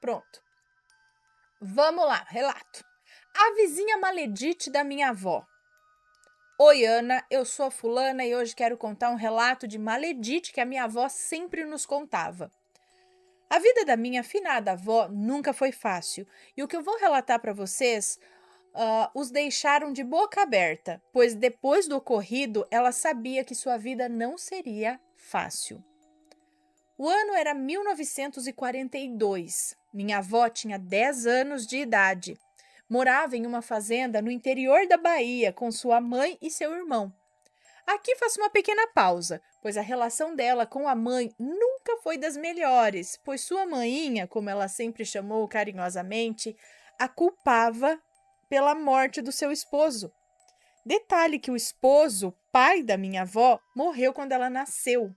Pronto. Vamos lá, relato. A vizinha maledite da minha avó. Oi, Ana, eu sou a fulana e hoje quero contar um relato de maledite que a minha avó sempre nos contava. A vida da minha finada avó nunca foi fácil e o que eu vou relatar para vocês os deixaram de boca aberta, pois depois do ocorrido ela sabia que sua vida não seria fácil. O ano era 1942. Minha avó tinha 10 anos de idade. Morava em uma fazenda no interior da Bahia com sua mãe e seu irmão. Aqui faço uma pequena pausa, pois a relação dela com a mãe nunca foi das melhores, pois sua mainha, como ela sempre chamou carinhosamente, a culpava pela morte do seu esposo. Detalhe que o esposo, pai da minha avó, morreu quando ela nasceu.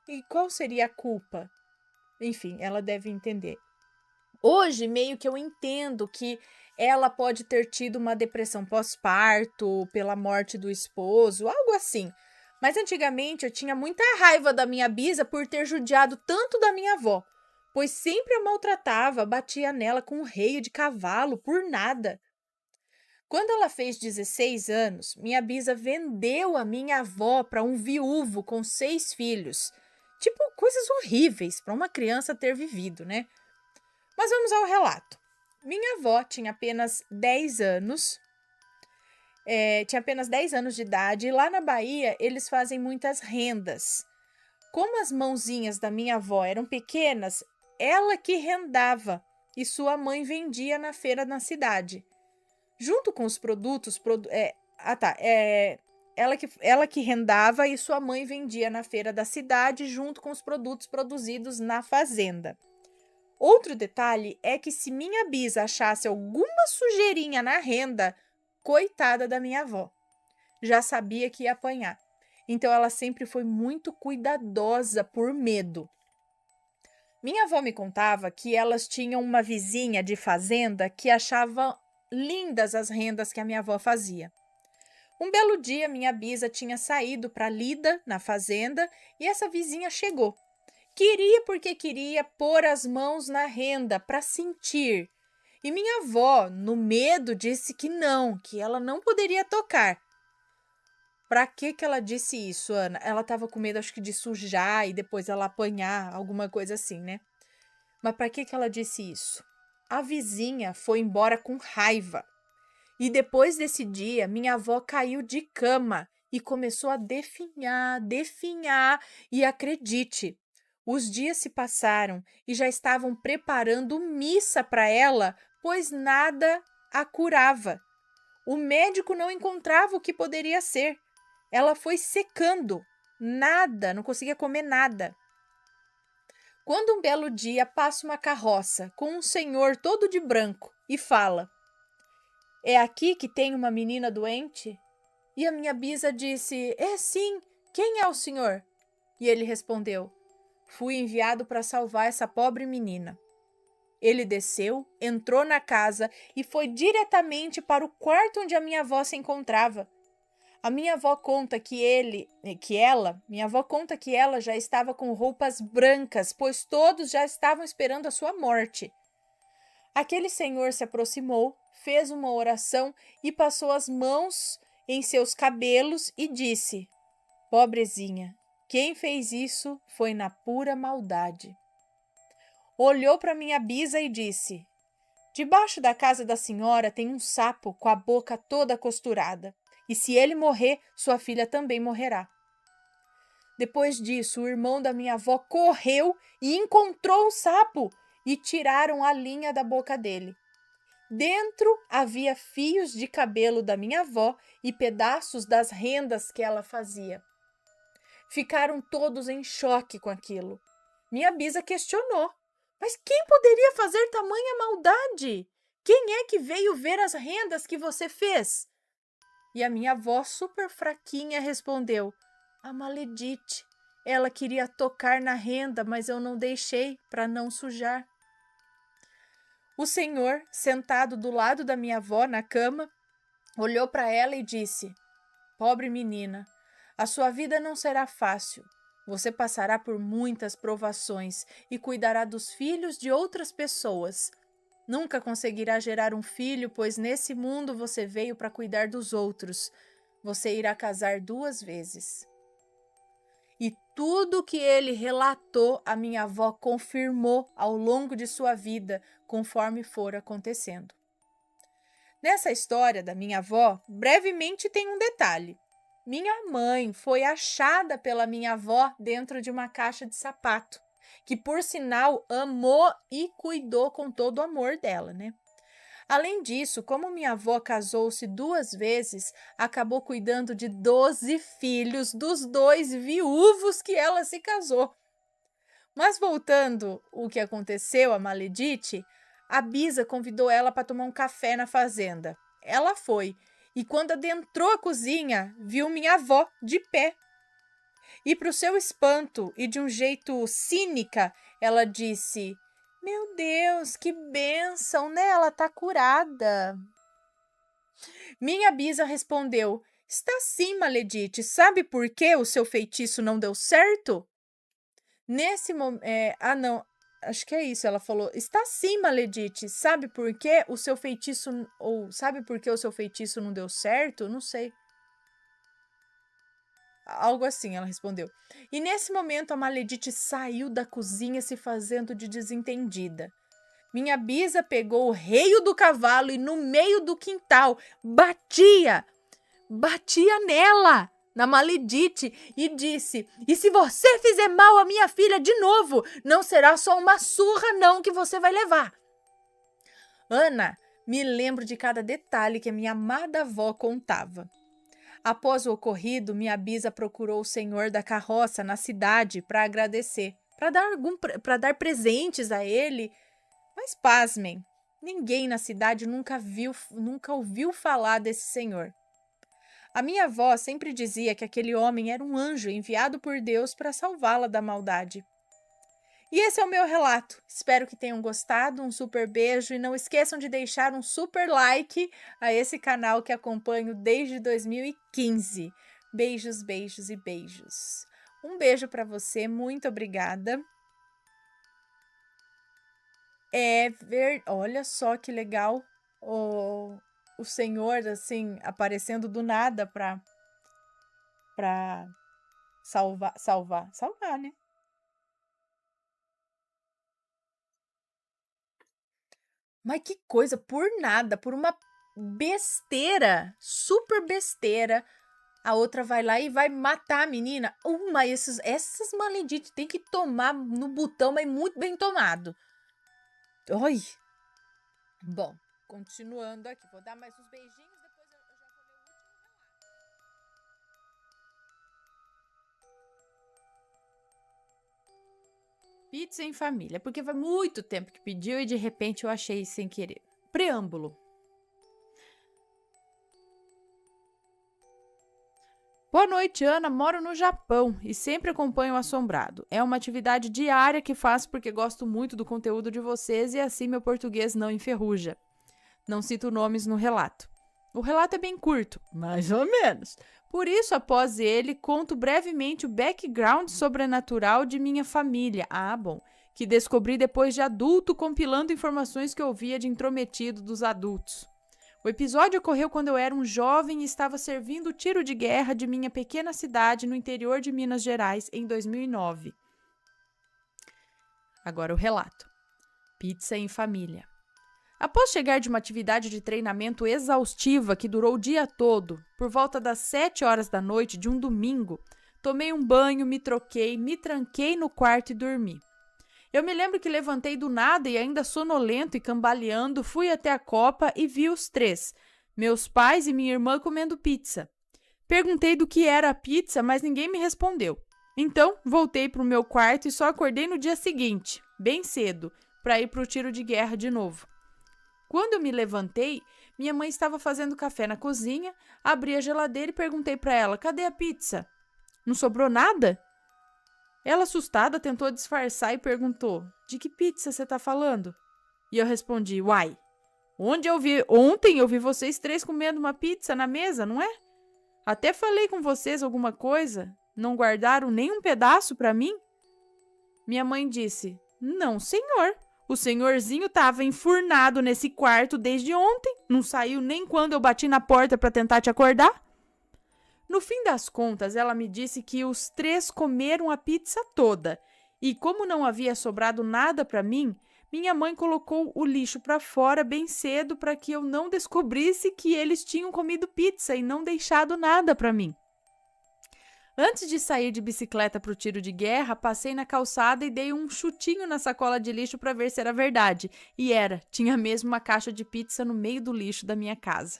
E qual seria a culpa? Enfim, ela deve entender. Hoje, meio que eu entendo que ela pode ter tido uma depressão pós-parto, pela morte do esposo, algo assim. Mas antigamente eu tinha muita raiva da minha bisa por ter judiado tanto da minha avó, pois sempre a maltratava, batia nela com um reio de cavalo por nada. Quando ela fez 16 anos, minha bisa vendeu a minha avó para um viúvo com 6 filhos. Tipo, coisas horríveis para uma criança ter vivido, né? Mas vamos ao relato. Minha avó tinha apenas 10 anos, de idade, e lá na Bahia eles fazem muitas rendas. Como as mãozinhas da minha avó eram pequenas, ela que rendava e sua mãe vendia na feira na cidade. Junto com os produtos, ela que rendava e sua mãe vendia na feira da cidade junto com os produtos produzidos na fazenda. Outro detalhe é que se minha bisa achasse alguma sujeirinha na renda, coitada da minha avó, já sabia que ia apanhar. Então ela sempre foi muito cuidadosa por medo. Minha avó me contava que elas tinham uma vizinha de fazenda que achava lindas as rendas que a minha avó fazia. Um belo dia, minha bisa tinha saído para lida na fazenda e essa vizinha chegou. Queria porque queria pôr as mãos na renda para sentir. E minha avó, no medo, disse que não, que ela não poderia tocar. Para que ela disse isso, Ana? Ela estava com medo, acho que de sujar e depois ela apanhar, alguma coisa assim, né? Mas para que ela disse isso? A vizinha foi embora com raiva. E depois desse dia, minha avó caiu de cama e começou a definhar. E acredite, os dias se passaram e já estavam preparando missa para ela, pois nada a curava. O médico não encontrava o que poderia ser. Ela foi secando, nada, não conseguia comer nada. Quando um belo dia passa uma carroça com um senhor todo de branco e fala: "É aqui que tem uma menina doente?" E a minha bisa disse: "É sim, quem é o senhor?" E ele respondeu: "Fui enviado para salvar essa pobre menina." Ele desceu, entrou na casa e foi diretamente para o quarto onde a minha avó se encontrava. Minha avó conta que ela já estava com roupas brancas, pois todos já estavam esperando a sua morte. Aquele senhor se aproximou, fez uma oração e passou as mãos em seus cabelos e disse: "Pobrezinha, quem fez isso foi na pura maldade." Olhou para minha bisa e disse: "Debaixo da casa da senhora tem um sapo com a boca toda costurada. E se ele morrer, sua filha também morrerá." Depois disso, o irmão da minha avó correu e encontrou o sapo e tiraram a linha da boca dele. Dentro havia fios de cabelo da minha avó e pedaços das rendas que ela fazia. Ficaram todos em choque com aquilo. Minha bisa questionou: "Mas quem poderia fazer tamanha maldade? Quem é que veio ver as rendas que você fez?" E a minha avó, super fraquinha, respondeu: "A maledite. Ela queria tocar na renda, mas eu não deixei para não sujar." O senhor, sentado do lado da minha avó na cama, olhou para ela e disse: "Pobre menina, A sua vida não será fácil. Você passará por muitas provações e cuidará dos filhos de outras pessoas. Nunca conseguirá gerar um filho, pois nesse mundo você veio para cuidar dos outros. Você irá casar 2 vezes. E tudo que ele relatou, a minha avó confirmou ao longo de sua vida, conforme for acontecendo. Nessa história da minha avó, brevemente tem um detalhe. Minha mãe foi achada pela minha avó dentro de uma caixa de sapato, que por sinal amou e cuidou com todo o amor dela, né? Além disso, como minha avó casou-se 2 vezes, acabou cuidando de 12 filhos dos 2 viúvos que ela se casou. Mas voltando o que aconteceu a Maledite, a Bisa convidou ela para tomar um café na fazenda. Ela foi, e quando adentrou a cozinha, viu minha avó de pé. E para o seu espanto, e de um jeito cínica, ela disse: "Meu Deus, que bênção, né? Ela está curada." Minha Bisa respondeu: "Está sim, Maledite. Sabe por que o seu feitiço não deu certo?" Nesse momento, não, acho que é isso. Ela falou: "Está sim, Maledite. Sabe por que o seu feitiço sabe por que o seu feitiço não deu certo? Não sei." Algo assim, ela respondeu. E nesse momento a Maledite saiu da cozinha se fazendo de desentendida. Minha Bisa pegou o reio do cavalo e no meio do quintal batia nela, na Maledite, e disse: "E se você fizer mal à minha filha de novo, não será só uma surra não que você vai levar." Ana, me lembro de cada detalhe que a minha amada avó contava. Após o ocorrido, minha Bisa procurou o senhor da carroça na cidade para agradecer, para dar presentes a ele. Mas pasmem, ninguém na cidade nunca ouviu falar desse senhor. A minha avó sempre dizia que aquele homem era um anjo enviado por Deus para salvá-la da maldade. E esse é o meu relato. Espero que tenham gostado. Um super beijo e não esqueçam de deixar um super like a esse canal que acompanho desde 2015. Beijos, beijos e beijos. Um beijo para você, muito obrigada. Olha só que legal o senhor assim aparecendo do nada para salvar, né? Mas que coisa, por nada, por uma besteira, super besteira, a outra vai lá e vai matar a menina. Essas Maledites tem que tomar no botão, mas muito bem tomado. Oi. Bom, continuando aqui, vou dar mais uns beijinhos, depois eu já vou ler o último relato. Pizza em família, porque faz muito tempo que pediu e de repente eu achei sem querer. Preâmbulo. Boa noite, Ana. Moro no Japão e sempre acompanho o Assombrado. É uma atividade diária que faço porque gosto muito do conteúdo de vocês e assim meu português não enferruja. Não cito nomes no relato. O relato é bem curto, mais ou menos. Por isso, após ele, conto brevemente o background sobrenatural de minha família. Que descobri depois de adulto, compilando informações que ouvia de intrometido dos adultos. O episódio ocorreu quando eu era um jovem e estava servindo o tiro de guerra de minha pequena cidade no interior de Minas Gerais em 2009. Agora o relato. Pizza em família. Após chegar de uma atividade de treinamento exaustiva que durou o dia todo, por volta das 7 horas da noite de um domingo, tomei um banho, me troquei, me tranquei no quarto e dormi. Eu me lembro que levantei do nada e ainda sonolento e cambaleando, fui até a copa e vi os 3, meus pais e minha irmã comendo pizza. Perguntei do que era a pizza, mas ninguém me respondeu. Então, voltei para o meu quarto e só acordei no dia seguinte, bem cedo, para ir para o tiro de guerra de novo. Quando eu me levantei, minha mãe estava fazendo café na cozinha, abri a geladeira e perguntei para ela: "Cadê a pizza? Não sobrou nada?" Ela, assustada, tentou disfarçar e perguntou: "De que pizza você está falando?" E eu respondi: "Uai, ontem eu vi vocês 3 comendo uma pizza na mesa, não é?" Até falei com vocês alguma coisa? Não guardaram nem um pedaço para mim? Minha mãe disse: Não, senhor. O senhorzinho estava enfurnado nesse quarto desde ontem. Não saiu nem quando eu bati na porta para tentar te acordar. No fim das contas, ela me disse que os 3 comeram a pizza toda. E como não havia sobrado nada para mim, minha mãe colocou o lixo para fora bem cedo para que eu não descobrisse que eles tinham comido pizza e não deixado nada para mim. Antes de sair de bicicleta para o tiro de guerra, passei na calçada e dei um chutinho na sacola de lixo para ver se era verdade. E era, tinha mesmo uma caixa de pizza no meio do lixo da minha casa.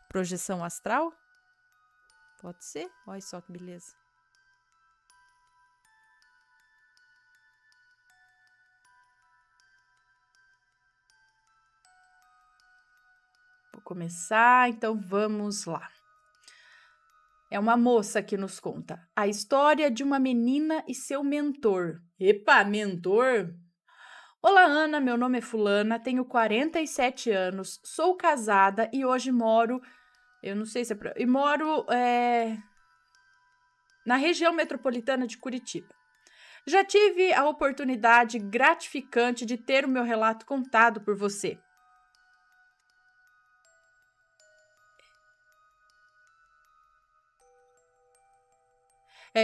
Projeção astral? Pode ser? Olha só que beleza. Vou começar, então vamos lá. É uma moça que nos conta a história de uma menina e seu mentor. Epa, mentor? Olá, Ana, meu nome é fulana, tenho 47 anos, sou casada e hoje moro, eu não sei se é moro na região metropolitana de Curitiba. Já tive a oportunidade gratificante de ter o meu relato contado por você.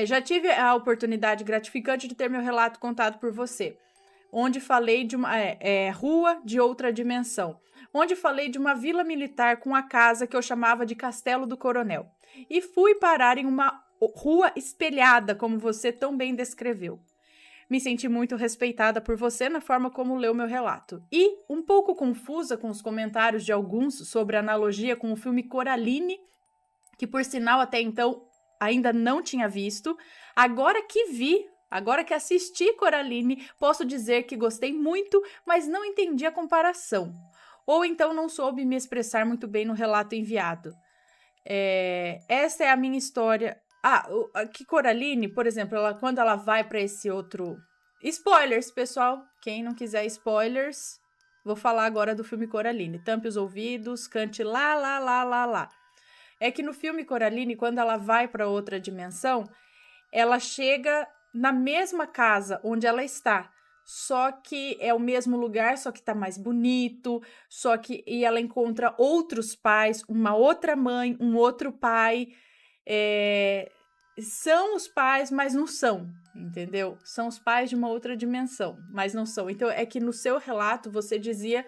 Já tive a oportunidade gratificante de ter meu relato contado por você, onde falei de uma rua de outra dimensão, onde falei de uma vila militar com a casa que eu chamava de Castelo do Coronel, e fui parar em uma rua espelhada, como você tão bem descreveu. Me senti muito respeitada por você na forma como leu meu relato, e um pouco confusa com os comentários de alguns sobre a analogia com o filme Coraline, que por sinal até então ainda não tinha visto. Agora que assisti Coraline, posso dizer que gostei muito, mas não entendi a comparação. Ou então não soube me expressar muito bem no relato enviado. Essa é a minha história. Que Coraline, por exemplo, quando ela vai para esse outro... Spoilers, pessoal. Quem não quiser spoilers, vou falar agora do filme Coraline. Tampe os ouvidos, cante lá, lá, lá, lá, lá. É que no filme Coraline, quando ela vai para outra dimensão, ela chega na mesma casa onde ela está, só que é o mesmo lugar, só que está mais bonito, e ela encontra outros pais, uma outra mãe, um outro pai, são os pais, mas não são, entendeu? São os pais de uma outra dimensão, mas não são. Então, é que no seu relato você dizia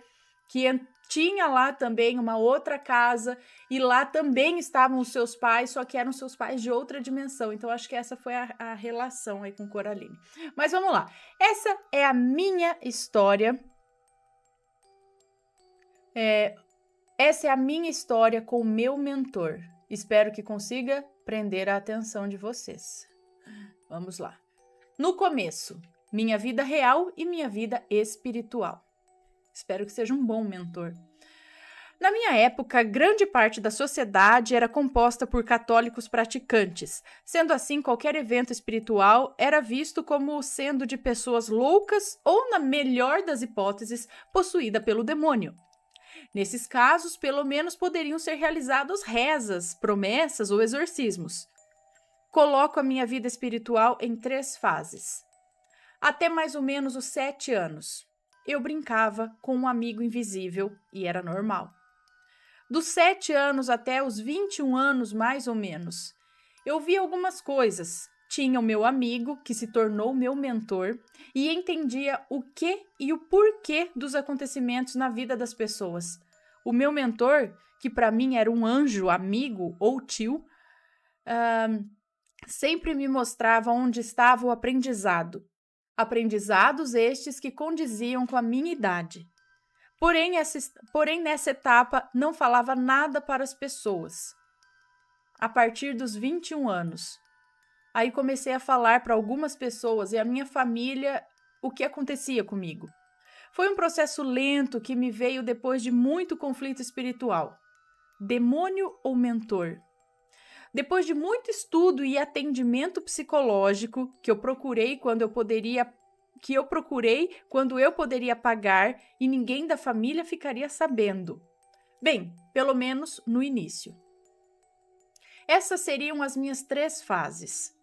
que tinha lá também uma outra casa e lá também estavam os seus pais, só que eram seus pais de outra dimensão. Então, acho que essa foi a relação aí com Coraline. Mas vamos lá. Essa é a minha história. Essa é a minha história com o meu mentor. Espero que consiga prender a atenção de vocês. Vamos lá. No começo, minha vida real e minha vida espiritual. Espero que seja um bom mentor. Na minha época, grande parte da sociedade era composta por católicos praticantes. Sendo assim, qualquer evento espiritual era visto como sendo de pessoas loucas ou, na melhor das hipóteses, possuída pelo demônio. Nesses casos, pelo menos poderiam ser realizadas rezas, promessas ou exorcismos. Coloco a minha vida espiritual em 3 fases. Até mais ou menos os 7 anos. Eu brincava com um amigo invisível e era normal. Dos 7 anos até os 21 anos, mais ou menos, eu vi algumas coisas. Tinha o meu amigo, que se tornou meu mentor, e entendia o que e o porquê dos acontecimentos na vida das pessoas. O meu mentor, que para mim era um anjo, amigo ou tio, sempre me mostrava onde estava o aprendizado. Aprendizados estes que condiziam com a minha idade. Porém, nessa etapa, não falava nada para as pessoas. A partir dos 21 anos. Aí comecei a falar para algumas pessoas e a minha família o que acontecia comigo. Foi um processo lento que me veio depois de muito conflito espiritual. Demônio ou mentor? Depois de muito estudo e atendimento psicológico que eu procurei quando eu poderia pagar e ninguém da família ficaria sabendo. Bem, pelo menos no início. Essas seriam as minhas 3 fases.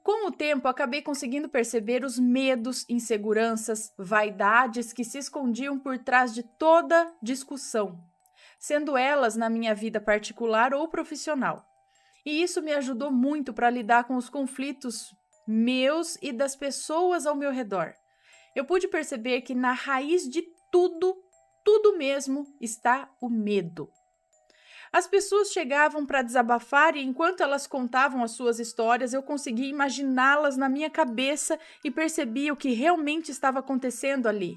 Com o tempo, acabei conseguindo perceber os medos, inseguranças, vaidades que se escondiam por trás de toda discussão, sendo elas na minha vida particular ou profissional. E isso me ajudou muito para lidar com os conflitos meus e das pessoas ao meu redor. Eu pude perceber que na raiz de tudo mesmo, está o medo. As pessoas chegavam para desabafar e enquanto elas contavam as suas histórias, eu conseguia imaginá-las na minha cabeça e percebia o que realmente estava acontecendo ali.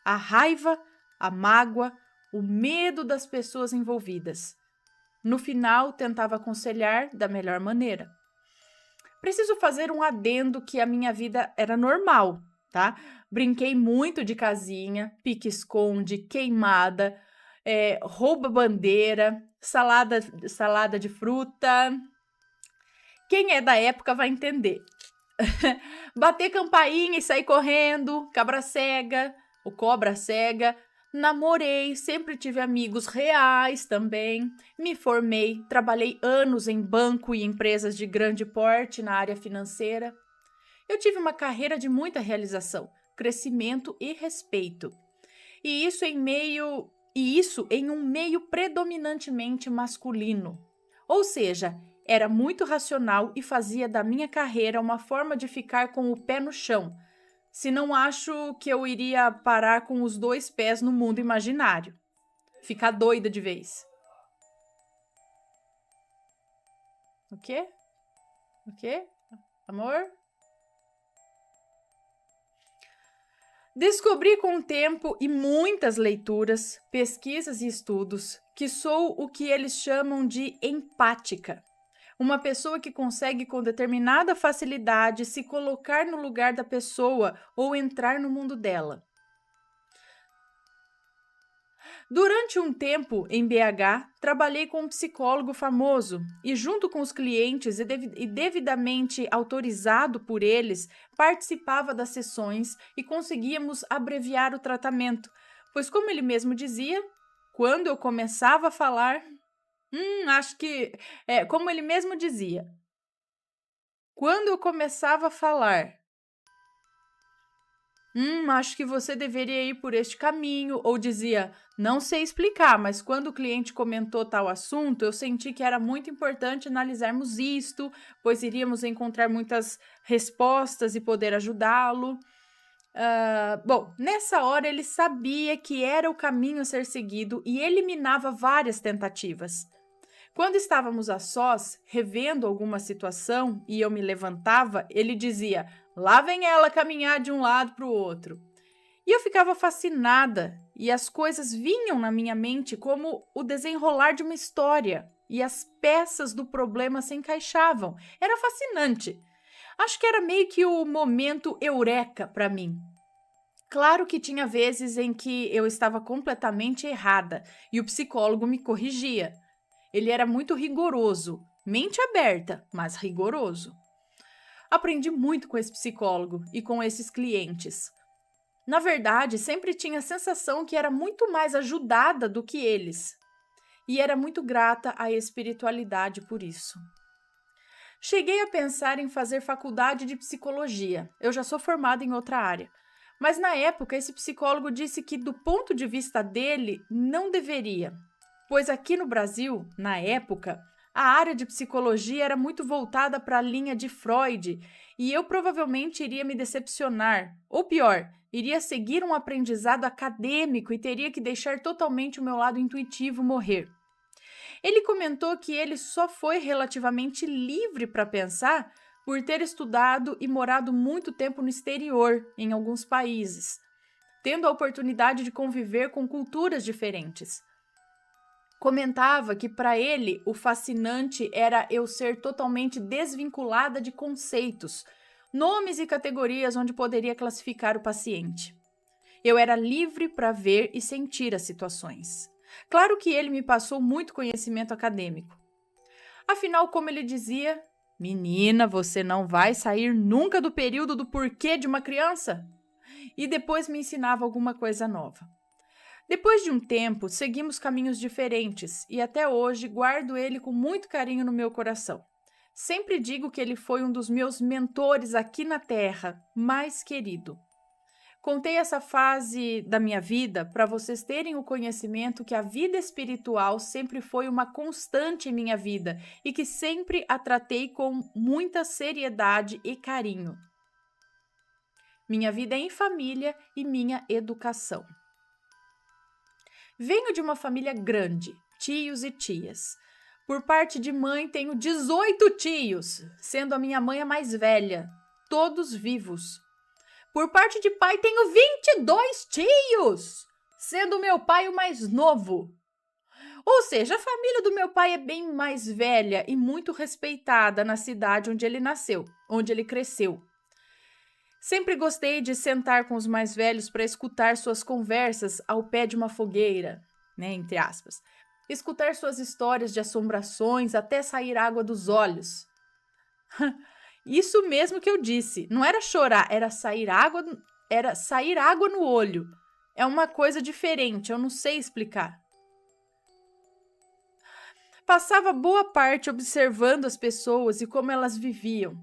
A raiva, a mágoa, o medo das pessoas envolvidas. No final, tentava aconselhar da melhor maneira. Preciso fazer um adendo que a minha vida era normal, tá? Brinquei muito de casinha, pique-esconde, queimada, rouba-bandeira, salada de fruta. Quem é da época vai entender. Bater campainha e sair correndo, cabra cega, ou cobra cega. Namorei, sempre tive amigos reais também. Me formei, trabalhei anos em banco e empresas de grande porte na área financeira. Eu tive uma carreira de muita realização, crescimento e respeito. E isso em um meio predominantemente masculino. Ou seja, era muito racional e fazia da minha carreira uma forma de ficar com o pé no chão. Senão acho que eu iria parar com os 2 pés no mundo imaginário. Ficar doida de vez. O quê? O quê? Amor? Descobri com o tempo e muitas leituras, pesquisas e estudos que sou o que eles chamam de empática. Uma pessoa que consegue com determinada facilidade se colocar no lugar da pessoa ou entrar no mundo dela. Durante um tempo em BH, trabalhei com um psicólogo famoso e, junto com os clientes e devidamente autorizado por eles, participava das sessões e conseguíamos abreviar o tratamento, pois, como ele mesmo dizia, quando eu começava a falar, como ele mesmo dizia, quando eu começava a falar, acho que você deveria ir por este caminho, ou dizia, não sei explicar, mas quando o cliente comentou tal assunto, eu senti que era muito importante analisarmos isto, pois iríamos encontrar muitas respostas e poder ajudá-lo. Bom, nessa hora ele sabia que era o caminho a ser seguido e eliminava várias tentativas. Quando estávamos a sós, revendo alguma situação e eu me levantava, ele dizia, lá vem ela caminhar de um lado para o outro. E eu ficava fascinada e as coisas vinham na minha mente como o desenrolar de uma história e as peças do problema se encaixavam. Era fascinante. Acho que era meio que o momento eureka para mim. Claro que tinha vezes em que eu estava completamente errada e o psicólogo me corrigia. Ele era muito rigoroso, mente aberta, mas rigoroso. Aprendi muito com esse psicólogo e com esses clientes. Na verdade, sempre tinha a sensação que era muito mais ajudada do que eles. E era muito grata à espiritualidade por isso. Cheguei a pensar em fazer faculdade de psicologia. Eu já sou formada em outra área. Mas na época, esse psicólogo disse que, do ponto de vista dele, não deveria. Pois aqui no Brasil, na época, a área de psicologia era muito voltada para a linha de Freud e eu provavelmente iria me decepcionar, ou pior, iria seguir um aprendizado acadêmico e teria que deixar totalmente o meu lado intuitivo morrer. Ele comentou que ele só foi relativamente livre para pensar por ter estudado e morado muito tempo no exterior, em alguns países, tendo a oportunidade de conviver com culturas diferentes. Comentava que para ele o fascinante era eu ser totalmente desvinculada de conceitos, nomes e categorias onde poderia classificar o paciente. Eu era livre para ver e sentir as situações. Claro que ele me passou muito conhecimento acadêmico. Afinal, como ele dizia, menina, você não vai sair nunca do período do porquê de uma criança? E depois me ensinava alguma coisa nova. Depois de um tempo, seguimos caminhos diferentes e até hoje guardo ele com muito carinho no meu coração. Sempre digo que ele foi um dos meus mentores aqui na Terra, mais querido. Contei essa fase da minha vida para vocês terem o conhecimento que a vida espiritual sempre foi uma constante em minha vida e que sempre a tratei com muita seriedade e carinho. Minha vida em família e minha educação. Venho de uma família grande, tios e tias. Por parte de mãe, tenho 18 tios, sendo a minha mãe a mais velha, todos vivos. Por parte de pai, tenho 22 tios, sendo meu pai o mais novo. Ou seja, a família do meu pai é bem mais velha e muito respeitada na cidade onde ele nasceu, onde ele cresceu. Sempre gostei de sentar com os mais velhos para escutar suas conversas ao pé de uma fogueira, entre aspas. Escutar suas histórias de assombrações até sair água dos olhos. Isso mesmo que eu disse. Não era chorar, era sair água no olho. É uma coisa diferente, eu não sei explicar. Passava boa parte observando as pessoas e como elas viviam.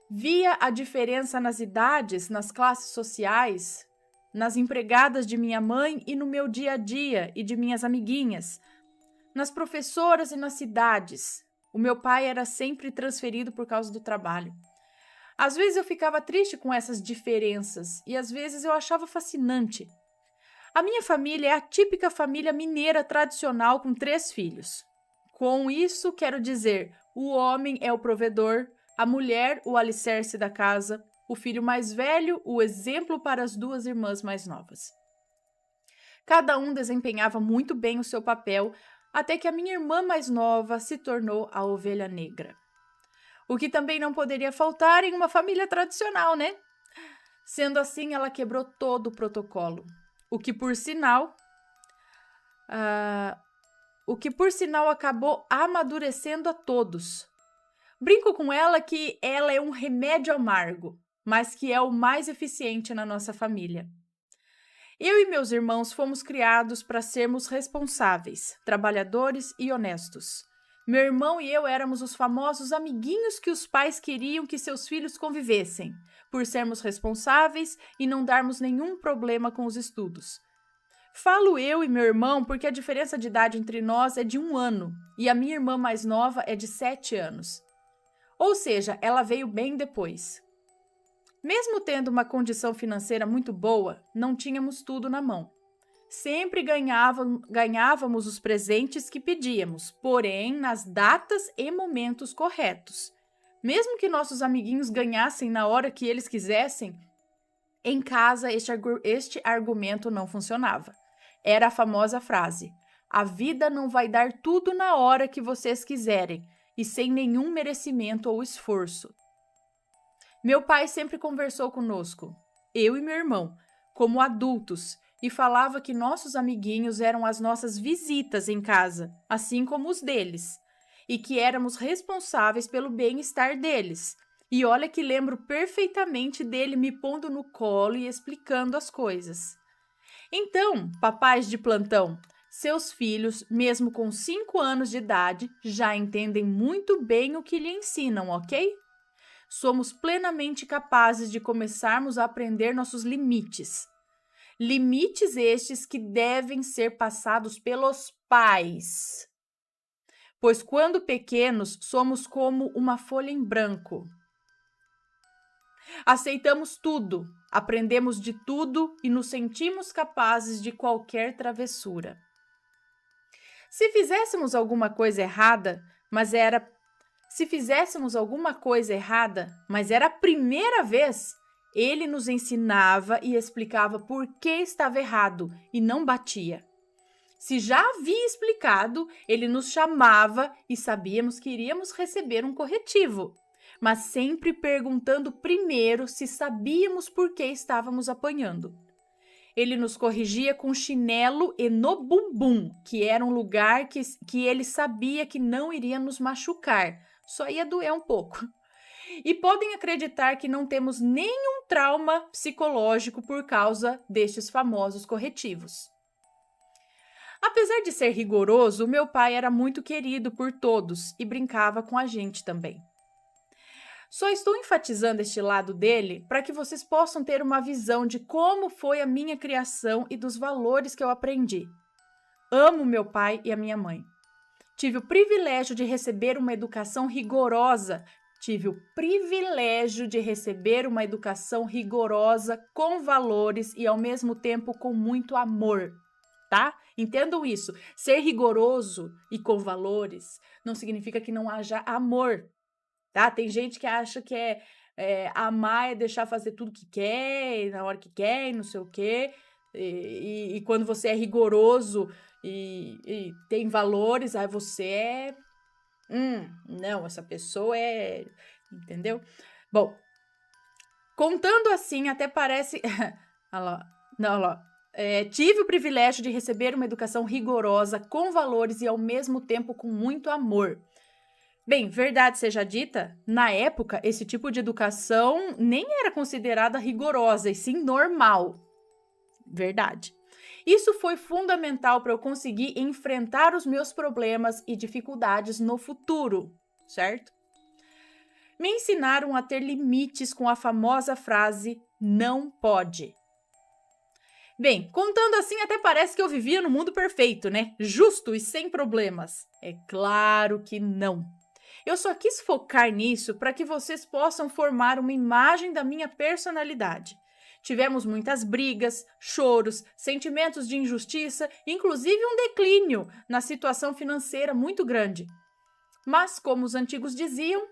Via a diferença nas idades, nas classes sociais, nas empregadas de minha mãe e no meu dia a dia e de minhas amiguinhas, nas professoras e nas cidades. O meu pai era sempre transferido por causa do trabalho. Às vezes eu ficava triste com essas diferenças e às vezes eu achava fascinante. A minha família é a típica família mineira tradicional com 3 filhos. Com isso, quero dizer, o homem é o provedor, a mulher o alicerce da casa, o filho mais velho o exemplo para as 2 irmãs mais novas. Cada um desempenhava muito bem o seu papel, até que a minha irmã mais nova se tornou a ovelha negra. O que também não poderia faltar em uma família tradicional, né? Sendo assim, ela quebrou todo o protocolo, o que por sinal acabou amadurecendo a todos. Brinco com ela que ela é um remédio amargo, mas que é o mais eficiente na nossa família. Eu e meus irmãos fomos criados para sermos responsáveis, trabalhadores e honestos. Meu irmão e eu éramos os famosos amiguinhos que os pais queriam que seus filhos convivessem, por sermos responsáveis e não darmos nenhum problema com os estudos. Falo eu e meu irmão porque a diferença de idade entre nós é de 1 ano e a minha irmã mais nova é de 7 anos. Ou seja, ela veio bem depois. Mesmo tendo uma condição financeira muito boa, não tínhamos tudo na mão. Sempre ganhávamos os presentes que pedíamos, porém nas datas e momentos corretos. Mesmo que nossos amiguinhos ganhassem na hora que eles quisessem, em casa este argumento não funcionava. Era a famosa frase: a vida não vai dar tudo na hora que vocês quiserem e sem nenhum merecimento ou esforço. Meu pai sempre conversou conosco, eu e meu irmão, como adultos, e falava que nossos amiguinhos eram as nossas visitas em casa, assim como os deles, e que éramos responsáveis pelo bem-estar deles. E olha que lembro perfeitamente dele me pondo no colo e explicando as coisas. Então, papais de plantão, seus filhos, mesmo com 5 anos de idade, já entendem muito bem o que lhe ensinam, ok? Somos plenamente capazes de começarmos a aprender nossos limites. Limites estes que devem ser passados pelos pais. Pois quando pequenos, somos como uma folha em branco. Aceitamos tudo, aprendemos de tudo e nos sentimos capazes de qualquer travessura. Se fizéssemos alguma coisa errada, mas era a primeira vez, ele nos ensinava e explicava por que estava errado e não batia. Se já havia explicado, ele nos chamava e sabíamos que iríamos receber um corretivo, mas sempre perguntando primeiro se sabíamos por que estávamos apanhando. Ele nos corrigia com chinelo e no bumbum, que era um lugar que ele sabia que não iria nos machucar, só ia doer um pouco. E podem acreditar que não temos nenhum trauma psicológico por causa destes famosos corretivos. Apesar de ser rigoroso, meu pai era muito querido por todos e brincava com a gente também. Só estou enfatizando este lado dele para que vocês possam ter uma visão de como foi a minha criação e dos valores que eu aprendi. Amo meu pai e a minha mãe. Tive o privilégio de receber uma educação rigorosa. Com valores e ao mesmo tempo com muito amor, tá? Entendam isso. Ser rigoroso e com valores não significa que não haja amor, tá? Tem gente que acha que amar é deixar fazer tudo que quer, na hora que quer, e não sei o quê. E quando você é rigoroso e tem valores, aí você é... não, essa pessoa é... Entendeu? Bom, contando assim, até parece... tive o privilégio de receber uma educação rigorosa, com valores e ao mesmo tempo com muito amor. Bem, verdade seja dita, na época, esse tipo de educação nem era considerada rigorosa, e sim normal. Verdade. Isso foi fundamental para eu conseguir enfrentar os meus problemas e dificuldades no futuro, certo? Me ensinaram a ter limites com a famosa frase "não pode". Bem, contando assim até parece que eu vivia no mundo perfeito, né? Justo e sem problemas. É claro que não. Eu só quis focar nisso para que vocês possam formar uma imagem da minha personalidade. Tivemos muitas brigas, choros, sentimentos de injustiça, inclusive um declínio na situação financeira muito grande. Mas, como os antigos diziam,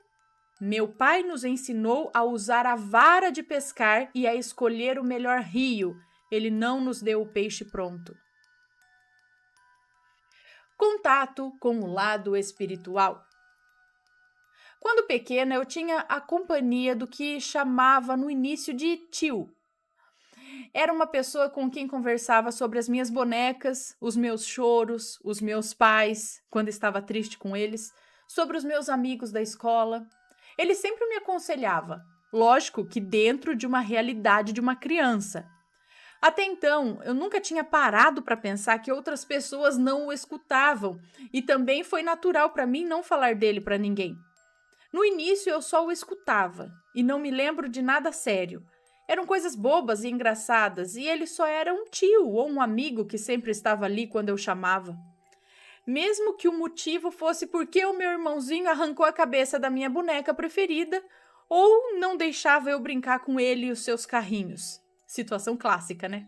meu pai nos ensinou a usar a vara de pescar e a escolher o melhor rio. Ele não nos deu o peixe pronto. Contato com o lado espiritual. Quando pequena, eu tinha a companhia do que chamava no início de tio. Era uma pessoa com quem conversava sobre as minhas bonecas, os meus choros, os meus pais, quando estava triste com eles, sobre os meus amigos da escola. Ele sempre me aconselhava, lógico que dentro de uma realidade de uma criança. Até então, eu nunca tinha parado para pensar que outras pessoas não o escutavam, e também foi natural para mim não falar dele para ninguém. No início, eu só o escutava, e não me lembro de nada sério. Eram coisas bobas e engraçadas, e ele só era um tio ou um amigo que sempre estava ali quando eu chamava. Mesmo que o motivo fosse porque o meu irmãozinho arrancou a cabeça da minha boneca preferida, ou não deixava eu brincar com ele e os seus carrinhos. Situação clássica, né?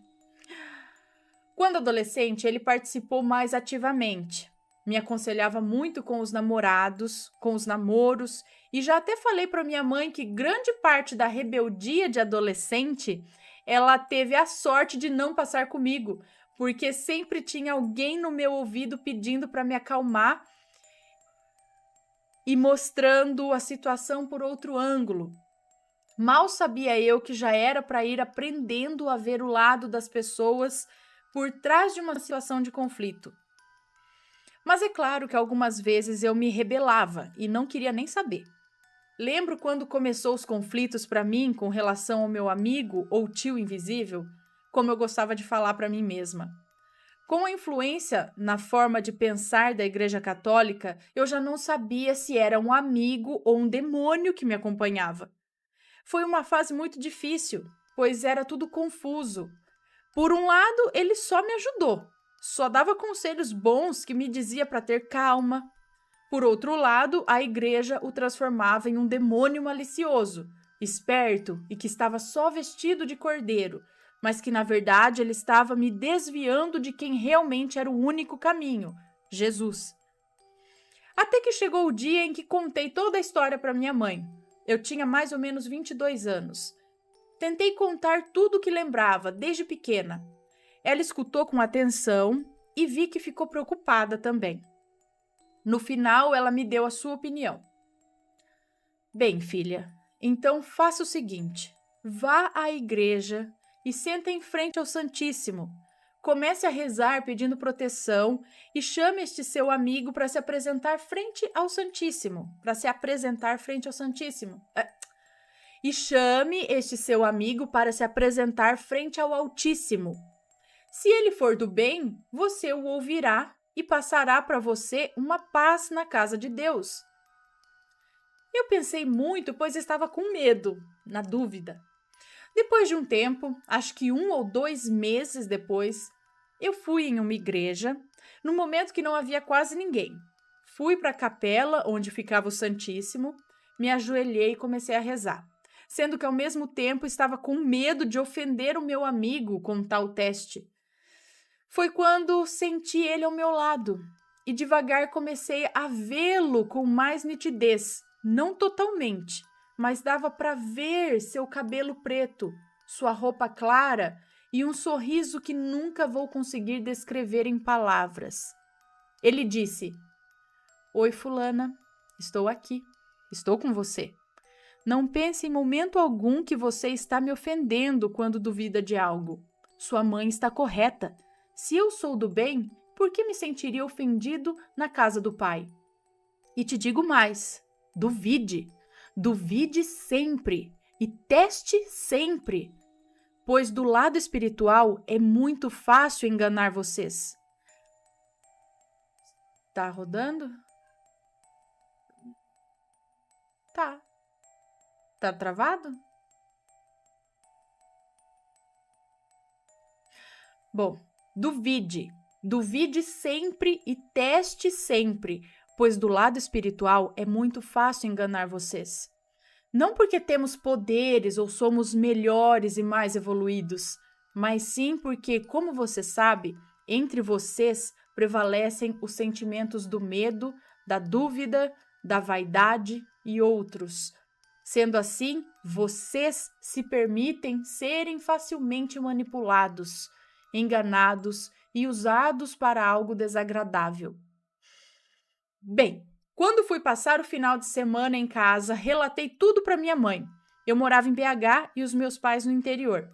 Quando adolescente, ele participou mais ativamente. Me aconselhava muito com os namorados, com os namoros, e já até falei para minha mãe que grande parte da rebeldia de adolescente, ela teve a sorte de não passar comigo, porque sempre tinha alguém no meu ouvido pedindo para me acalmar e mostrando a situação por outro ângulo. Mal sabia eu que já era para ir aprendendo a ver o lado das pessoas por trás de uma situação de conflito. Mas é claro que algumas vezes eu me rebelava e não queria nem saber. Lembro quando começou os conflitos para mim com relação ao meu amigo ou tio invisível, como eu gostava de falar para mim mesma. Com a influência na forma de pensar da Igreja Católica, eu já não sabia se era um amigo ou um demônio que me acompanhava. Foi uma fase muito difícil, pois era tudo confuso. Por um lado, ele só me ajudou. Só dava conselhos bons que me dizia para ter calma. Por outro lado, a igreja o transformava em um demônio malicioso, esperto e que estava só vestido de cordeiro, mas que na verdade ele estava me desviando de quem realmente era o único caminho, Jesus. Até que chegou o dia em que contei toda a história para minha mãe. Eu tinha mais ou menos 22 anos. Tentei contar tudo o que lembrava, desde pequena. Ela escutou com atenção e vi que ficou preocupada também. No final, ela me deu a sua opinião. Bem, filha, então faça o seguinte. Vá à igreja e senta em frente ao Santíssimo. Comece a rezar pedindo proteção e chame este seu amigo para se apresentar frente ao Santíssimo. E chame este seu amigo para se apresentar frente ao Altíssimo. Se ele for do bem, você o ouvirá e passará para você uma paz na casa de Deus. Eu pensei muito, pois estava com medo, na dúvida. Depois de um tempo, acho que 1 ou 2 meses depois, eu fui em uma igreja, no momento que não havia quase ninguém. Fui para a capela onde ficava o Santíssimo, me ajoelhei e comecei a rezar, sendo que ao mesmo tempo estava com medo de ofender o meu amigo com tal teste. Foi quando senti ele ao meu lado e devagar comecei a vê-lo com mais nitidez, não totalmente, mas dava para ver seu cabelo preto, sua roupa clara e um sorriso que nunca vou conseguir descrever em palavras. Ele disse: "Oi, fulana, estou aqui, estou com você. Não pense em momento algum que você está me ofendendo quando duvida de algo. Sua mãe está correta. Se eu sou do bem, por que me sentiria ofendido na casa do pai? E te digo mais, duvide. Duvide sempre e teste sempre, pois do lado espiritual é muito fácil enganar vocês." Tá rodando? Tá. Tá travado? Bom, duvide sempre e teste sempre, pois do lado espiritual é muito fácil enganar vocês. Não porque temos poderes ou somos melhores e mais evoluídos, mas sim porque, como você sabe, entre vocês prevalecem os sentimentos do medo, da dúvida, da vaidade e outros. Sendo assim, vocês se permitem serem facilmente manipulados, enganados e usados para algo desagradável. Bem, quando fui passar o final de semana em casa, relatei tudo para minha mãe. Eu morava em BH e os meus pais no interior.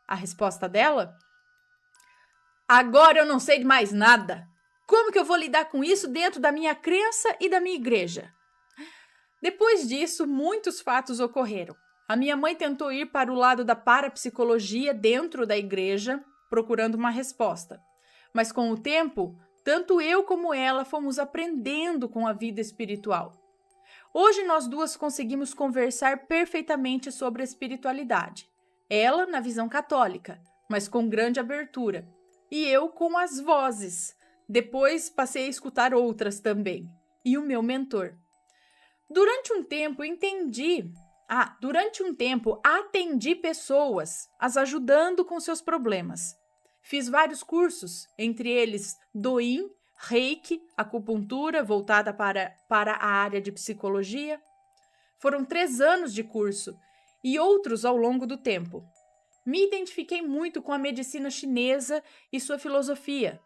A resposta dela? Agora eu não sei de mais nada. Como que eu vou lidar com isso dentro da minha crença e da minha igreja? Depois disso, muitos fatos ocorreram. A minha mãe tentou ir para o lado da parapsicologia dentro da igreja, procurando uma resposta. Mas com o tempo, tanto eu como ela fomos aprendendo com a vida espiritual. Hoje nós duas conseguimos conversar perfeitamente sobre a espiritualidade. Ela na visão católica, mas com grande abertura. E eu com as vozes. Depois passei a escutar outras também. E o meu mentor. Durante um tempo atendi pessoas, as ajudando com seus problemas. Fiz vários cursos, entre eles Doin, Reiki, acupuntura voltada para a área de psicologia. Foram 3 anos de curso e outros ao longo do tempo. Me identifiquei muito com a medicina chinesa e sua filosofia.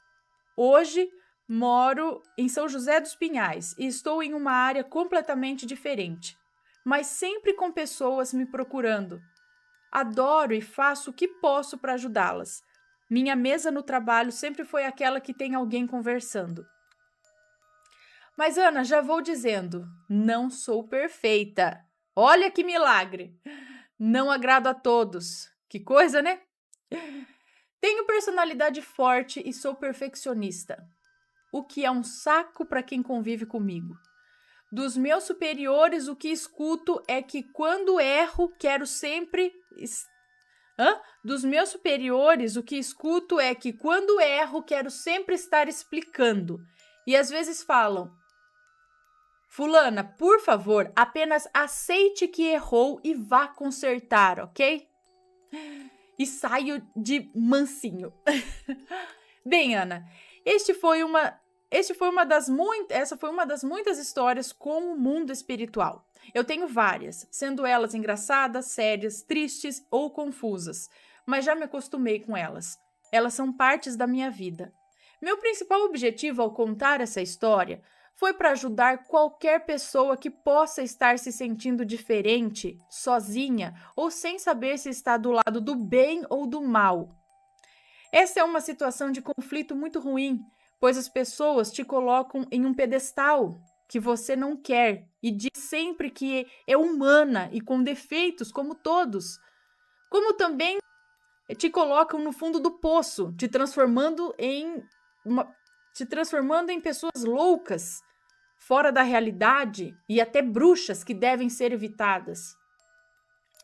Hoje, moro em São José dos Pinhais e estou em uma área completamente diferente, mas sempre com pessoas me procurando. Adoro e faço o que posso para ajudá-las. Minha mesa no trabalho sempre foi aquela que tem alguém conversando. Mas, Ana, já vou dizendo, não sou perfeita. Olha que milagre! Não agrado a todos. Que coisa, né? Tenho personalidade forte e sou perfeccionista, o que é um saco para quem convive comigo. Dos meus superiores, o que escuto é que quando erro, quero sempre... Dos meus superiores, o que escuto é que quando erro, quero sempre estar explicando. E às vezes falam: "Fulana, por favor, apenas aceite que errou e vá consertar, ok?" E saio de mansinho. Bem, Ana, essa foi uma das muitas histórias com o mundo espiritual. Eu tenho várias, sendo elas engraçadas, sérias, tristes ou confusas, mas já me acostumei com elas. Elas são partes da minha vida. Meu principal objetivo ao contar essa história foi para ajudar qualquer pessoa que possa estar se sentindo diferente, sozinha ou sem saber se está do lado do bem ou do mal. Essa é uma situação de conflito muito ruim, pois as pessoas te colocam em um pedestal que você não quer e diz sempre que é humana e com defeitos como todos. Como também te colocam no fundo do poço, te transformando em pessoas loucas, fora da realidade e até bruxas que devem ser evitadas.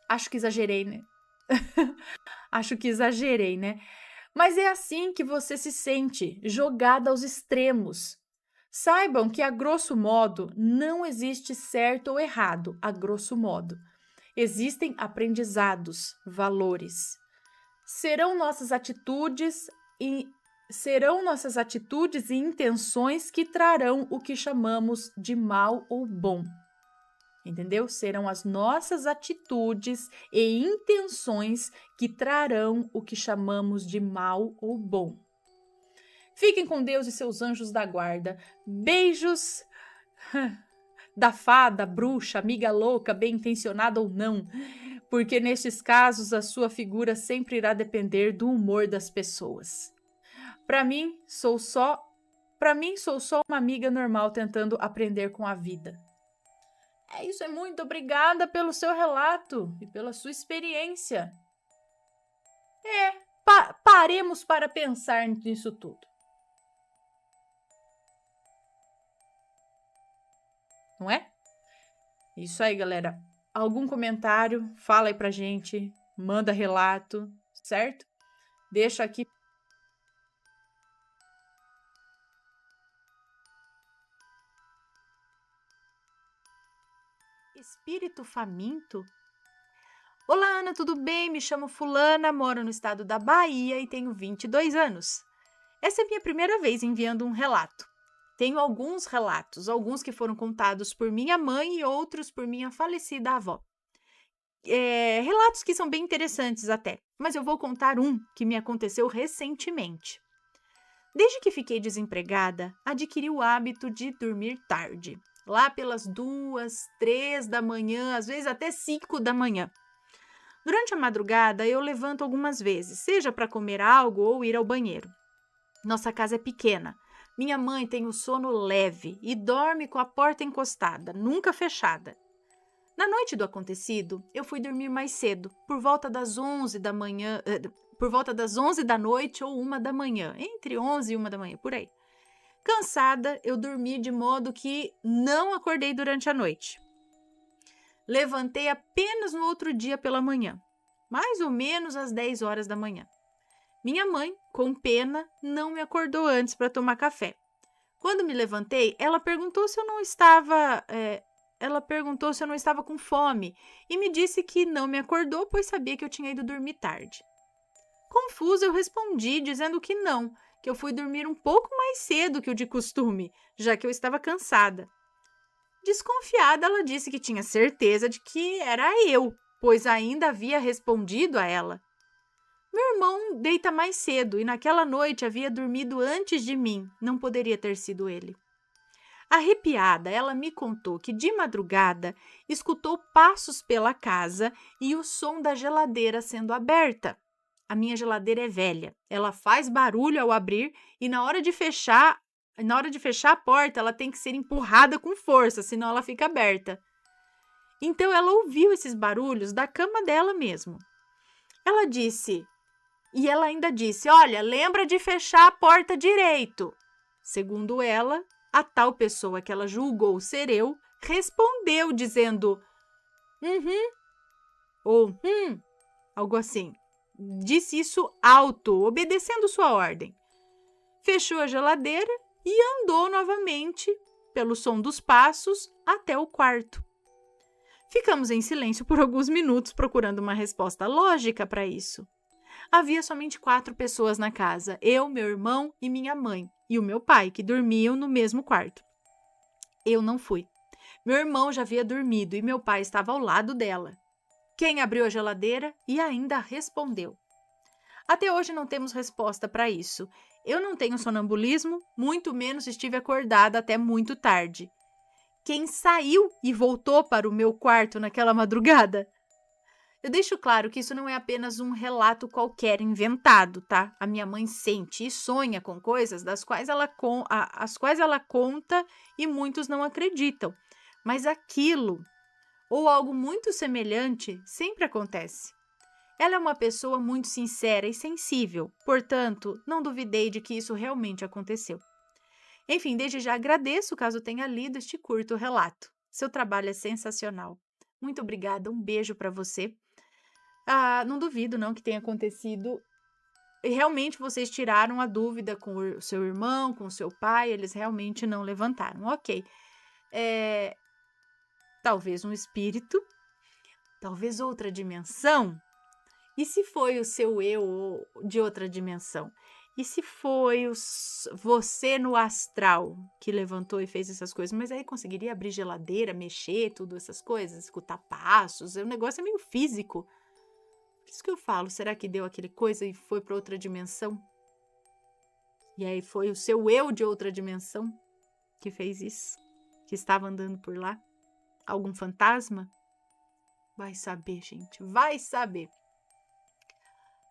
Acho que exagerei, né? Acho que exagerei, né? Mas é assim que você se sente, jogada aos extremos. Saibam que, a grosso modo, não existe certo ou errado, a grosso modo. Existem aprendizados, valores. Serão nossas atitudes e intenções que trarão o que chamamos de mal ou bom. Entendeu? Serão as nossas atitudes e intenções que trarão o que chamamos de mal ou bom. Fiquem com Deus e seus anjos da guarda. Beijos da fada, bruxa, amiga louca, bem intencionada ou não, porque nestes casos a sua figura sempre irá depender do humor das pessoas. Para mim, sou só uma amiga normal tentando aprender com a vida. É isso, muito obrigada pelo seu relato e pela sua experiência. Paremos para pensar nisso tudo. Não é? Isso aí, galera. Algum comentário? Fala aí pra gente. Manda relato, certo? Deixa aqui. Espírito faminto? Olá, Ana, tudo bem? Me chamo Fulana, moro no estado da Bahia e tenho 22 anos. Essa é minha primeira vez enviando um relato. Tenho alguns relatos, alguns que foram contados por minha mãe e outros por minha falecida avó. Relatos que são bem interessantes até, mas eu vou contar um que me aconteceu recentemente. Desde que fiquei desempregada, adquiri o hábito de dormir tarde, lá pelas 2, 3 da manhã, às vezes até 5 da manhã. Durante a madrugada, eu levanto algumas vezes, seja para comer algo ou ir ao banheiro. Nossa casa é pequena. Minha mãe tem o sono leve e dorme com a porta encostada, nunca fechada. Na noite do acontecido, eu fui dormir mais cedo, por volta das 11 da manhã, por volta das 11 da noite ou 1 da manhã, entre 11 e 1 da manhã, por aí. Cansada, eu dormi de modo que não acordei durante a noite. Levantei apenas no outro dia pela manhã, mais ou menos às 10 horas da manhã. Minha mãe, com pena, não me acordou antes para tomar café. Quando me levantei, ela perguntou se eu não estava com fome e me disse que não me acordou, pois sabia que eu tinha ido dormir tarde. Confusa, eu respondi dizendo que não, que eu fui dormir um pouco mais cedo que o de costume, já que eu estava cansada. Desconfiada, ela disse que tinha certeza de que era eu, pois ainda havia respondido a ela. Meu irmão deita mais cedo e naquela noite havia dormido antes de mim, não poderia ter sido ele. Arrepiada, ela me contou que de madrugada escutou passos pela casa e o som da geladeira sendo aberta. A minha geladeira é velha, ela faz barulho ao abrir e na hora de fechar a porta ela tem que ser empurrada com força, senão ela fica aberta. Então ela ouviu esses barulhos da cama dela mesmo. Ela ainda disse, olha, lembra de fechar a porta direito. Segundo ela, a tal pessoa que ela julgou ser eu, respondeu dizendo, ou algo assim. Disse isso alto, obedecendo sua ordem. Fechou a geladeira e andou novamente, pelo som dos passos, até o quarto. Ficamos em silêncio por alguns minutos procurando uma resposta lógica para isso. Havia somente 4 pessoas na casa, eu, meu irmão e minha mãe, e o meu pai, que dormiam no mesmo quarto. Eu não fui. Meu irmão já havia dormido e meu pai estava ao lado dela. Quem abriu a geladeira e ainda respondeu. Até hoje não temos resposta para isso. Eu não tenho sonambulismo, muito menos estive acordada até muito tarde. Quem saiu e voltou para o meu quarto naquela madrugada? Eu deixo claro que isso não é apenas um relato qualquer inventado, tá? A minha mãe sente e sonha com coisas as quais ela conta e muitos não acreditam. Mas aquilo, ou algo muito semelhante, sempre acontece. Ela é uma pessoa muito sincera e sensível, portanto, não duvidei de que isso realmente aconteceu. Enfim, desde já agradeço caso tenha lido este curto relato. Seu trabalho é sensacional. Muito obrigada, um beijo para você. Não duvido não que tenha acontecido. E realmente vocês tiraram a dúvida com o seu irmão, com o seu pai, eles realmente não levantaram. Ok. É, talvez um espírito, talvez outra dimensão. E se foi o seu eu de outra dimensão? E se foi você no astral que levantou e fez essas coisas? Mas aí conseguiria abrir geladeira, mexer, tudo essas coisas, escutar passos. O negócio é meio físico. Por isso que eu falo, será que deu aquele coisa e foi para outra dimensão? E aí foi o seu eu de outra dimensão que fez isso? Que estava andando por lá? Algum fantasma? Vai saber, gente, vai saber.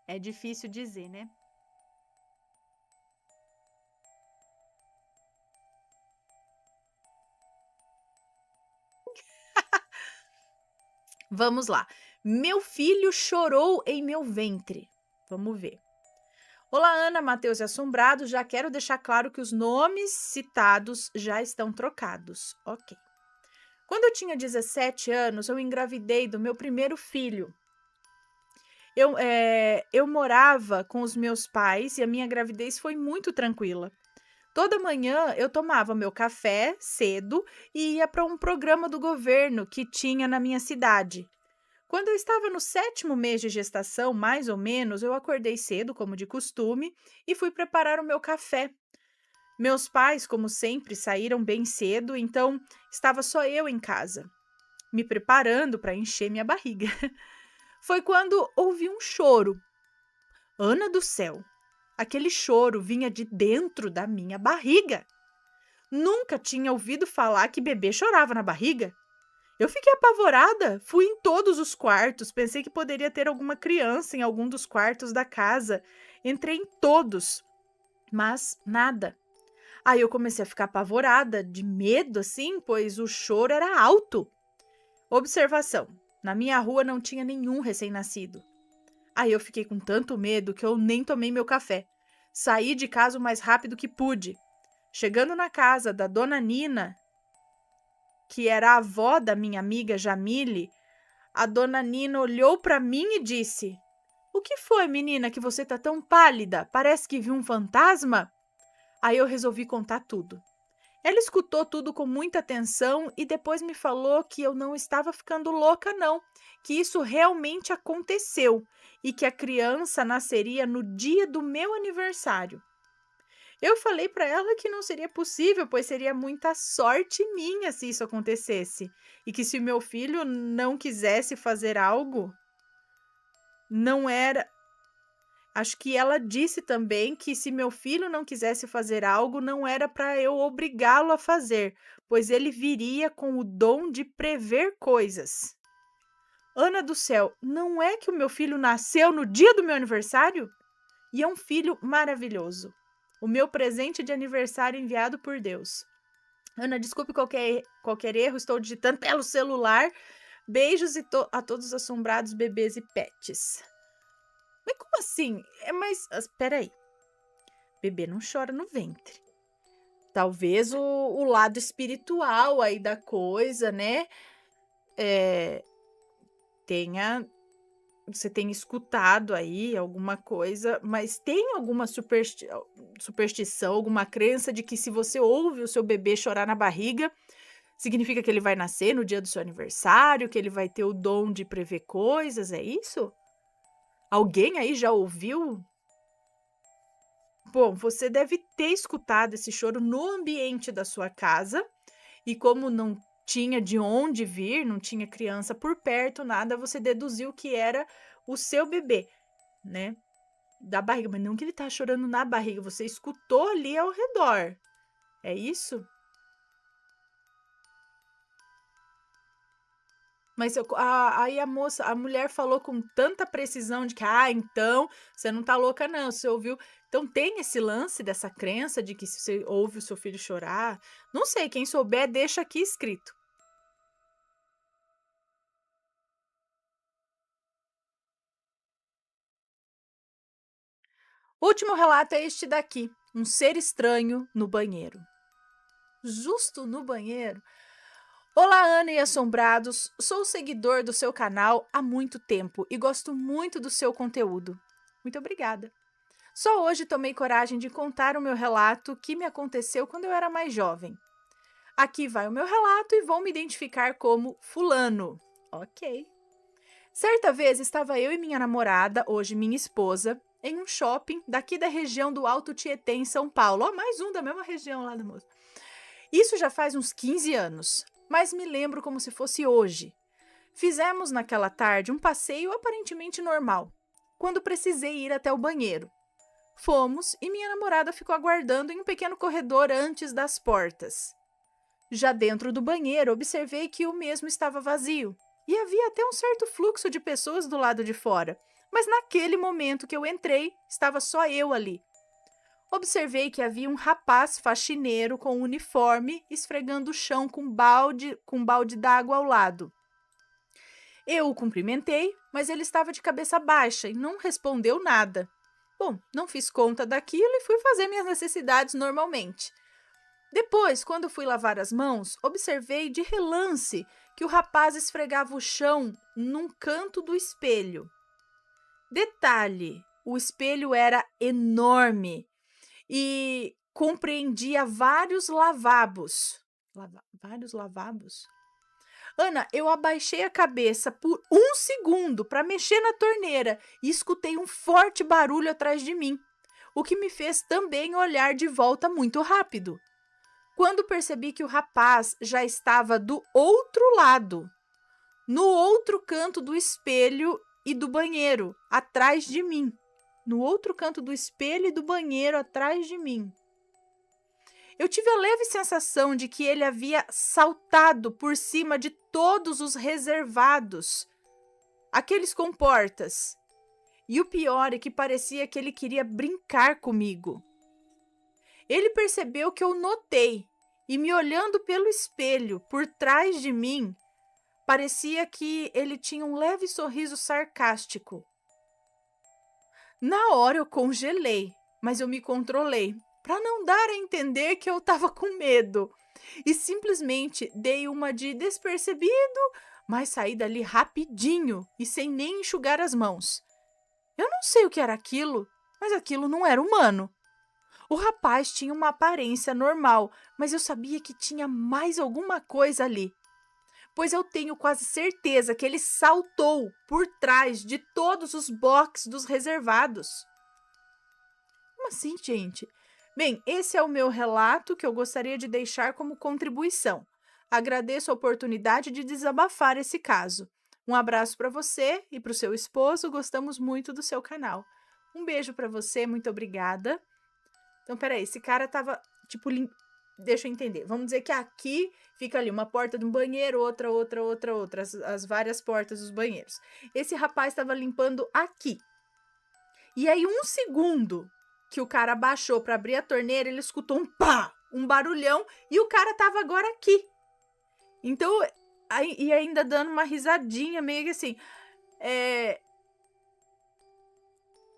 É difícil dizer, né? Vamos lá. Meu filho chorou em meu ventre. Vamos ver. Olá, Ana, Matheus e Assombrado. Já quero deixar claro que os nomes citados já estão trocados. Ok. Quando eu tinha 17 anos, eu engravidei do meu primeiro filho. Eu morava com os meus pais e a minha gravidez foi muito tranquila. Toda manhã eu tomava meu café cedo e ia para um programa do governo que tinha na minha cidade. Quando eu estava no 7º mês de gestação, mais ou menos, eu acordei cedo, como de costume, e fui preparar o meu café. Meus pais, como sempre, saíram bem cedo, então estava só eu em casa, me preparando para encher minha barriga. Foi quando ouvi um choro. Ana do céu! Aquele choro vinha de dentro da minha barriga. Nunca tinha ouvido falar que bebê chorava na barriga. Eu fiquei apavorada, fui em todos os quartos, pensei que poderia ter alguma criança em algum dos quartos da casa. Entrei em todos, mas nada. Aí eu comecei a ficar apavorada, de medo assim, pois o choro era alto. Observação: na minha rua não tinha nenhum recém-nascido. Aí eu fiquei com tanto medo que eu nem tomei meu café. Saí de casa o mais rápido que pude. Chegando na casa da dona Nina, que era a avó da minha amiga Jamile, a dona Nina olhou para mim e disse: "O que foi, menina, que você tá tão pálida? Parece que viu um fantasma?" Aí eu resolvi contar tudo. Ela escutou tudo com muita atenção e depois me falou que eu não estava ficando louca, não, que isso realmente aconteceu e que a criança nasceria no dia do meu aniversário. Eu falei para ela que não seria possível, pois seria muita sorte minha se isso acontecesse, e que se meu filho não quisesse fazer algo, não era. Acho que ela disse também que se meu filho não quisesse fazer algo, não era para eu obrigá-lo a fazer, pois ele viria com o dom de prever coisas. Ana do céu, não é que o meu filho nasceu no dia do meu aniversário? E é um filho maravilhoso. O meu presente de aniversário enviado por Deus. Ana, desculpe qualquer erro, estou digitando pelo celular. Beijos a todos os assombrados, bebês e pets. Mas como assim? Espera aí. Bebê não chora no ventre. Talvez o lado espiritual aí da coisa, né? Você tenha escutado aí alguma coisa, mas tem alguma superstição, alguma crença de que se você ouve o seu bebê chorar na barriga, significa que ele vai nascer no dia do seu aniversário, que ele vai ter o dom de prever coisas, é isso? Alguém aí já ouviu? Bom, você deve ter escutado esse choro no ambiente da sua casa e como não tinha de onde vir, não tinha criança por perto, nada, você deduziu que era o seu bebê, né? Da barriga, mas não que ele tá chorando na barriga, você escutou ali ao redor. É isso? Mas aí a mulher falou com tanta precisão de que, então, você não tá louca, não, você ouviu. Então tem esse lance dessa crença de que se você ouve o seu filho chorar, não sei, quem souber, deixa aqui escrito. O último relato é este daqui: um ser estranho no banheiro. Justo no banheiro? Olá, Ana e assombrados! Sou seguidor do seu canal há muito tempo e gosto muito do seu conteúdo. Muito obrigada. Só hoje tomei coragem de contar o meu relato que me aconteceu quando eu era mais jovem. Aqui vai o meu relato e vou me identificar como fulano. Ok. Certa vez estava eu e minha namorada, hoje minha esposa, em um shopping daqui da região do Alto Tietê, em São Paulo. Ó, mais um da mesma região lá da moça. Isso já faz uns 15 anos, mas me lembro como se fosse hoje. Fizemos naquela tarde um passeio aparentemente normal, quando precisei ir até o banheiro. Fomos e minha namorada ficou aguardando em um pequeno corredor antes das portas. Já dentro do banheiro, observei que o mesmo estava vazio e havia até um certo fluxo de pessoas do lado de fora, mas naquele momento que eu entrei, estava só eu ali. Observei que havia um rapaz faxineiro com uniforme esfregando o chão com balde d'água ao lado. Eu o cumprimentei, mas ele estava de cabeça baixa e não respondeu nada. Bom, não fiz conta daquilo e fui fazer minhas necessidades normalmente. Depois, quando fui lavar as mãos, observei de relance que o rapaz esfregava o chão num canto do espelho. Detalhe, o espelho era enorme e compreendia vários lavabos. Vários lavabos? Ana, eu abaixei a cabeça por um segundo para mexer na torneira e escutei um forte barulho atrás de mim, o que me fez também olhar de volta muito rápido. Quando percebi que o rapaz já estava do outro lado, no outro canto do espelho e do banheiro, atrás de mim. No outro canto do espelho e do banheiro, atrás de mim. Eu tive a leve sensação de que ele havia saltado por cima de todos os reservados, aqueles com portas. E o pior é que parecia que ele queria brincar comigo. Ele percebeu que eu notei e, me olhando pelo espelho, por trás de mim, parecia que ele tinha um leve sorriso sarcástico. Na hora eu congelei, mas eu me controlei, para não dar a entender que eu estava com medo. E simplesmente dei uma de despercebido, mas saí dali rapidinho e sem nem enxugar as mãos. Eu não sei o que era aquilo, mas aquilo não era humano. O rapaz tinha uma aparência normal, mas eu sabia que tinha mais alguma coisa ali, pois eu tenho quase certeza que ele saltou por trás de todos os boxes dos reservados. Como assim, gente? Bem, esse é o meu relato que eu gostaria de deixar como contribuição. Agradeço a oportunidade de desabafar esse caso. Um abraço para você e para o seu esposo, gostamos muito do seu canal. Um beijo para você, muito obrigada. Então, peraí, esse cara tava, tipo, deixa eu entender. Vamos dizer que aqui fica ali uma porta de um banheiro, outra, as várias portas dos banheiros. Esse rapaz estava limpando aqui. E aí, um segundo que o cara baixou para abrir a torneira, ele escutou um pá, um barulhão, e o cara tava agora aqui. Então, e ainda dando uma risadinha, meio que assim,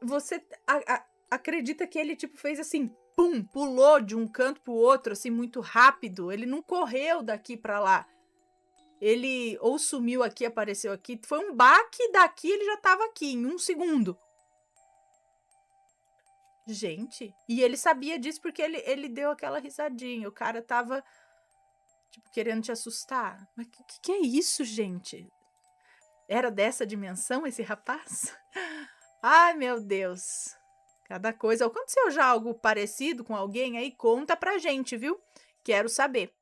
você acredita que ele, tipo, fez assim, pum, pulou de um canto pro outro, assim, muito rápido. Ele não correu daqui para lá. Ele ou sumiu aqui, apareceu aqui. Foi um baque, daqui ele já tava aqui, em um segundo. Gente, e ele sabia disso porque ele deu aquela risadinha. O cara tava, tipo, querendo te assustar. Mas que é isso, gente? Era dessa dimensão esse rapaz? Ai, meu Deus. Cada coisa. Aconteceu já algo parecido com alguém aí? Conta pra gente, viu? Quero saber.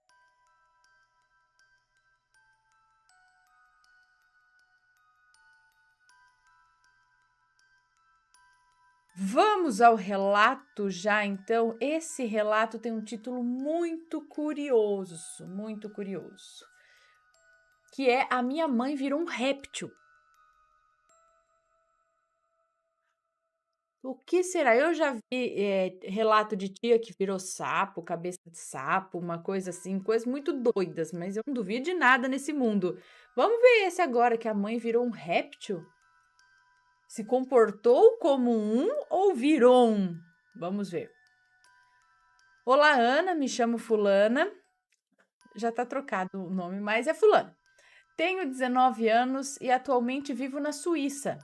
Vamos ao relato já, então. Esse relato tem um título muito curioso, que é A Minha Mãe Virou um Réptil. O que será? Eu já vi relato de tia que virou sapo, cabeça de sapo, uma coisa assim, coisas muito doidas, mas eu não duvido de nada nesse mundo. Vamos ver esse agora, que a mãe virou um réptil? Se comportou como um ou virou um? Vamos ver. Olá, Ana, me chamo Fulana. Já tá trocado o nome, mas é Fulana. Tenho 19 anos e atualmente vivo na Suíça.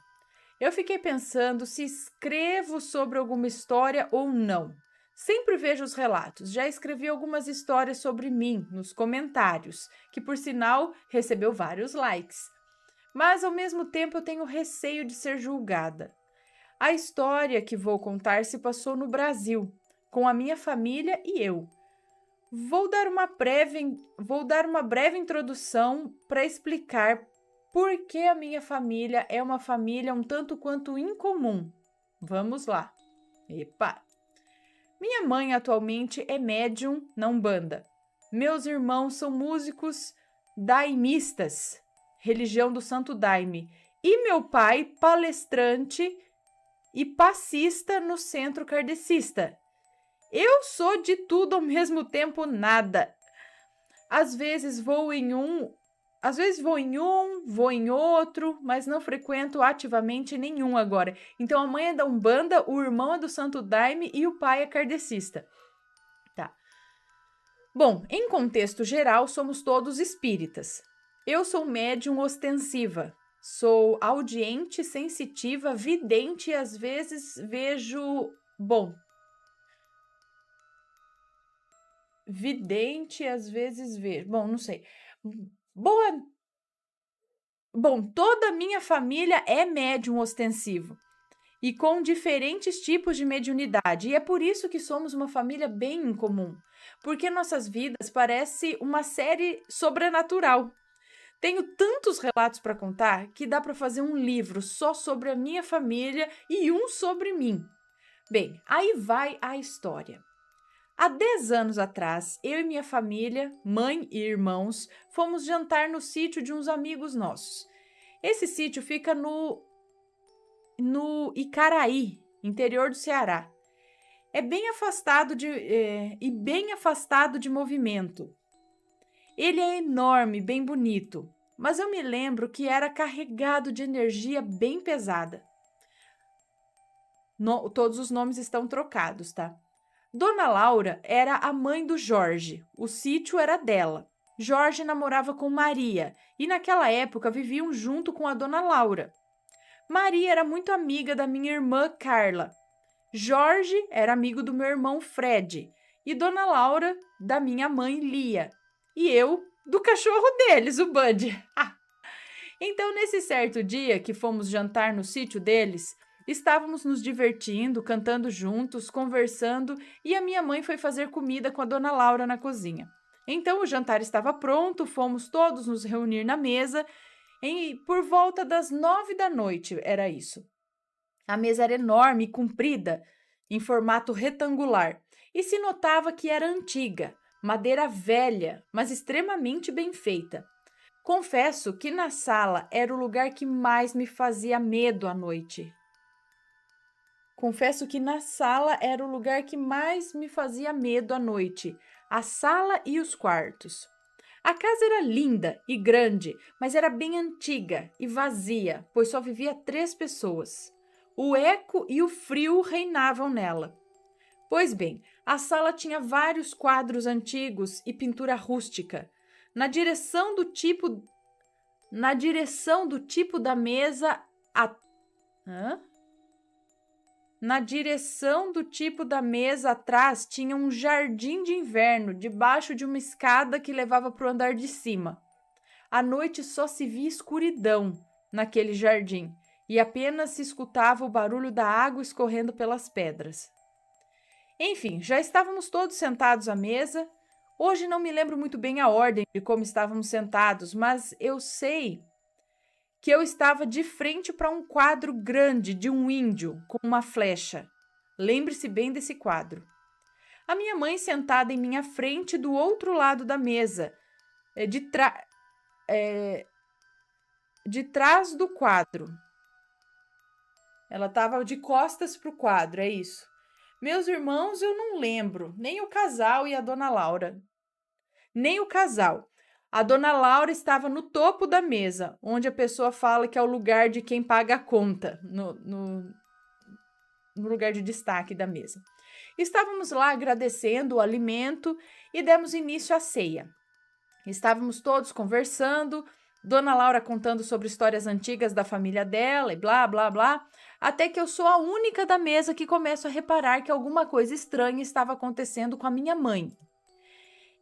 Eu fiquei pensando se escrevo sobre alguma história ou não. Sempre vejo os relatos. Já escrevi algumas histórias sobre mim nos comentários, que por sinal recebeu vários likes. Mas ao mesmo tempo eu tenho receio de ser julgada. A história que vou contar se passou no Brasil, com a minha família e eu. Vou dar uma breve introdução para explicar por que a minha família é uma família um tanto quanto incomum. Vamos lá. Epa! Minha mãe atualmente é médium na Umbanda. Meus irmãos são músicos daimistas, religião do Santo Daime. E meu pai, palestrante e passista no centro kardecista. Eu sou de tudo ao mesmo tempo nada. Às vezes vou em um, vou em outro, mas não frequento ativamente nenhum agora. Então a mãe é da Umbanda, o irmão é do Santo Daime e o pai é kardecista. Tá. Bom, em contexto geral, somos todos espíritas. Eu sou médium ostensiva. Sou audiente, sensitiva, vidente e às vezes vejo... Vidente, às vezes vejo. Não sei. Toda a minha família é médium ostensivo e com diferentes tipos de mediunidade. E é por isso que somos uma família bem incomum, porque nossas vidas parecem uma série sobrenatural. Tenho tantos relatos para contar que dá para fazer um livro só sobre a minha família e um sobre mim. Bem, aí vai a história. Há 10 anos atrás, eu e minha família, mãe e irmãos, fomos jantar no sítio de uns amigos nossos. Esse sítio fica no Icaraí, interior do Ceará. É bem afastado de movimento. Ele é enorme, bem bonito, mas eu me lembro que era carregado de energia bem pesada. Todos os nomes estão trocados, tá? Dona Laura era a mãe do Jorge, o sítio era dela. Jorge namorava com Maria e naquela época viviam junto com a Dona Laura. Maria era muito amiga da minha irmã Carla. Jorge era amigo do meu irmão Fred e Dona Laura da minha mãe Lia. E eu do cachorro deles, o Bud. Então, nesse certo dia que fomos jantar no sítio deles, estávamos nos divertindo, cantando juntos, conversando e a minha mãe foi fazer comida com a Dona Laura na cozinha. Então o jantar estava pronto, fomos todos nos reunir na mesa por volta das 9 da noite, era isso. A mesa era enorme e comprida, em formato retangular, e se notava que era antiga, madeira velha, mas extremamente bem feita. Confesso que na sala era o lugar que mais me fazia medo à noite. A sala e os quartos. A casa era linda e grande, mas era bem antiga e vazia, pois só vivia 3 pessoas. O eco e o frio reinavam nela. Pois bem, a sala tinha vários quadros antigos e pintura rústica. Na direção do tipo da mesa atrás tinha um jardim de inverno debaixo de uma escada que levava para o andar de cima. À noite só se via escuridão naquele jardim e apenas se escutava o barulho da água escorrendo pelas pedras. Enfim, já estávamos todos sentados à mesa. Hoje não me lembro muito bem a ordem de como estávamos sentados, mas eu sei que eu estava de frente para um quadro grande de um índio com uma flecha. Lembre-se bem desse quadro. A minha mãe sentada em minha frente do outro lado da mesa, de trás do quadro. Ela estava de costas para o quadro, é isso. Meus irmãos eu não lembro, nem o casal e a Dona Laura. Nem o casal. A dona Laura estava no topo da mesa, onde a pessoa fala que é o lugar de quem paga a conta, no lugar de destaque da mesa. Estávamos lá agradecendo o alimento e demos início à ceia. Estávamos todos conversando, Dona Laura contando sobre histórias antigas da família dela e blá, blá, blá, até que eu sou a única da mesa que começo a reparar que alguma coisa estranha estava acontecendo com a minha mãe.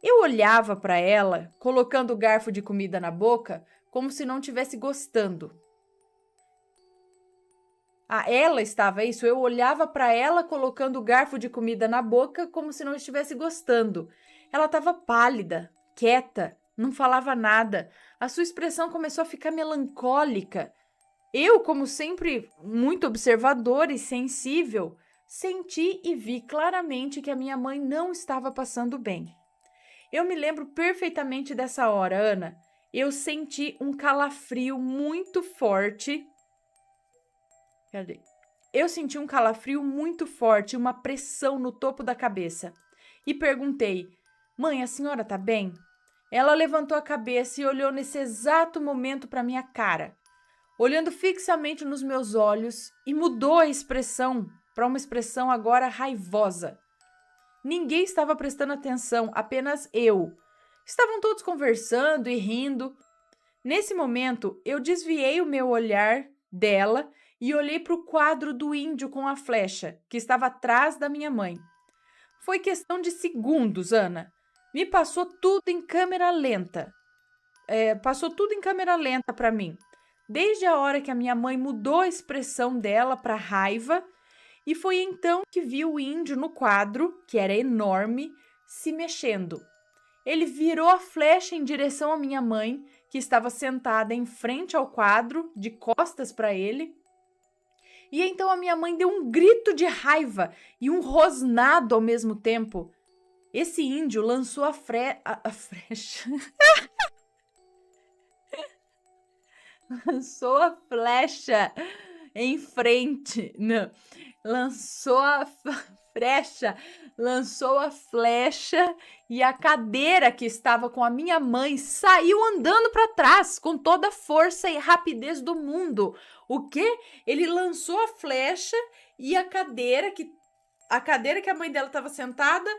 Eu olhava para ela, colocando o garfo de comida na boca, como se não estivesse gostando. Ela estava isso, eu olhava para ela colocando o garfo de comida na boca como se não estivesse gostando. Ela estava pálida, quieta, não falava nada. A sua expressão começou a ficar melancólica. Eu, como sempre, muito observadora e sensível, senti e vi claramente que a minha mãe não estava passando bem. Eu me lembro perfeitamente dessa hora, Ana. Eu senti um calafrio muito forte. Cadê? Eu senti um calafrio muito forte, uma pressão no topo da cabeça. E perguntei, mãe, a senhora tá bem? Ela levantou a cabeça e olhou nesse exato momento para minha cara, olhando fixamente nos meus olhos, e mudou a expressão para uma expressão agora raivosa. Ninguém estava prestando atenção, apenas eu. Estavam todos conversando e rindo. Nesse momento, eu desviei o meu olhar dela e olhei para o quadro do índio com a flecha, que estava atrás da minha mãe. Foi questão de segundos, Ana. Me passou tudo em câmera lenta. Passou tudo em câmera lenta para mim. Desde a hora que a minha mãe mudou a expressão dela para raiva, e foi então que vi o índio no quadro, que era enorme, se mexendo. Ele virou a flecha em direção à minha mãe, que estava sentada em frente ao quadro, de costas para ele. E então a minha mãe deu um grito de raiva e um rosnado ao mesmo tempo. Esse índio lançou a flecha. Lançou a flecha em frente. Não. Lançou a flecha e a cadeira que estava com a minha mãe saiu andando para trás com toda a força e rapidez do mundo. O quê? Ele lançou a flecha e a cadeira que a mãe dela estava sentada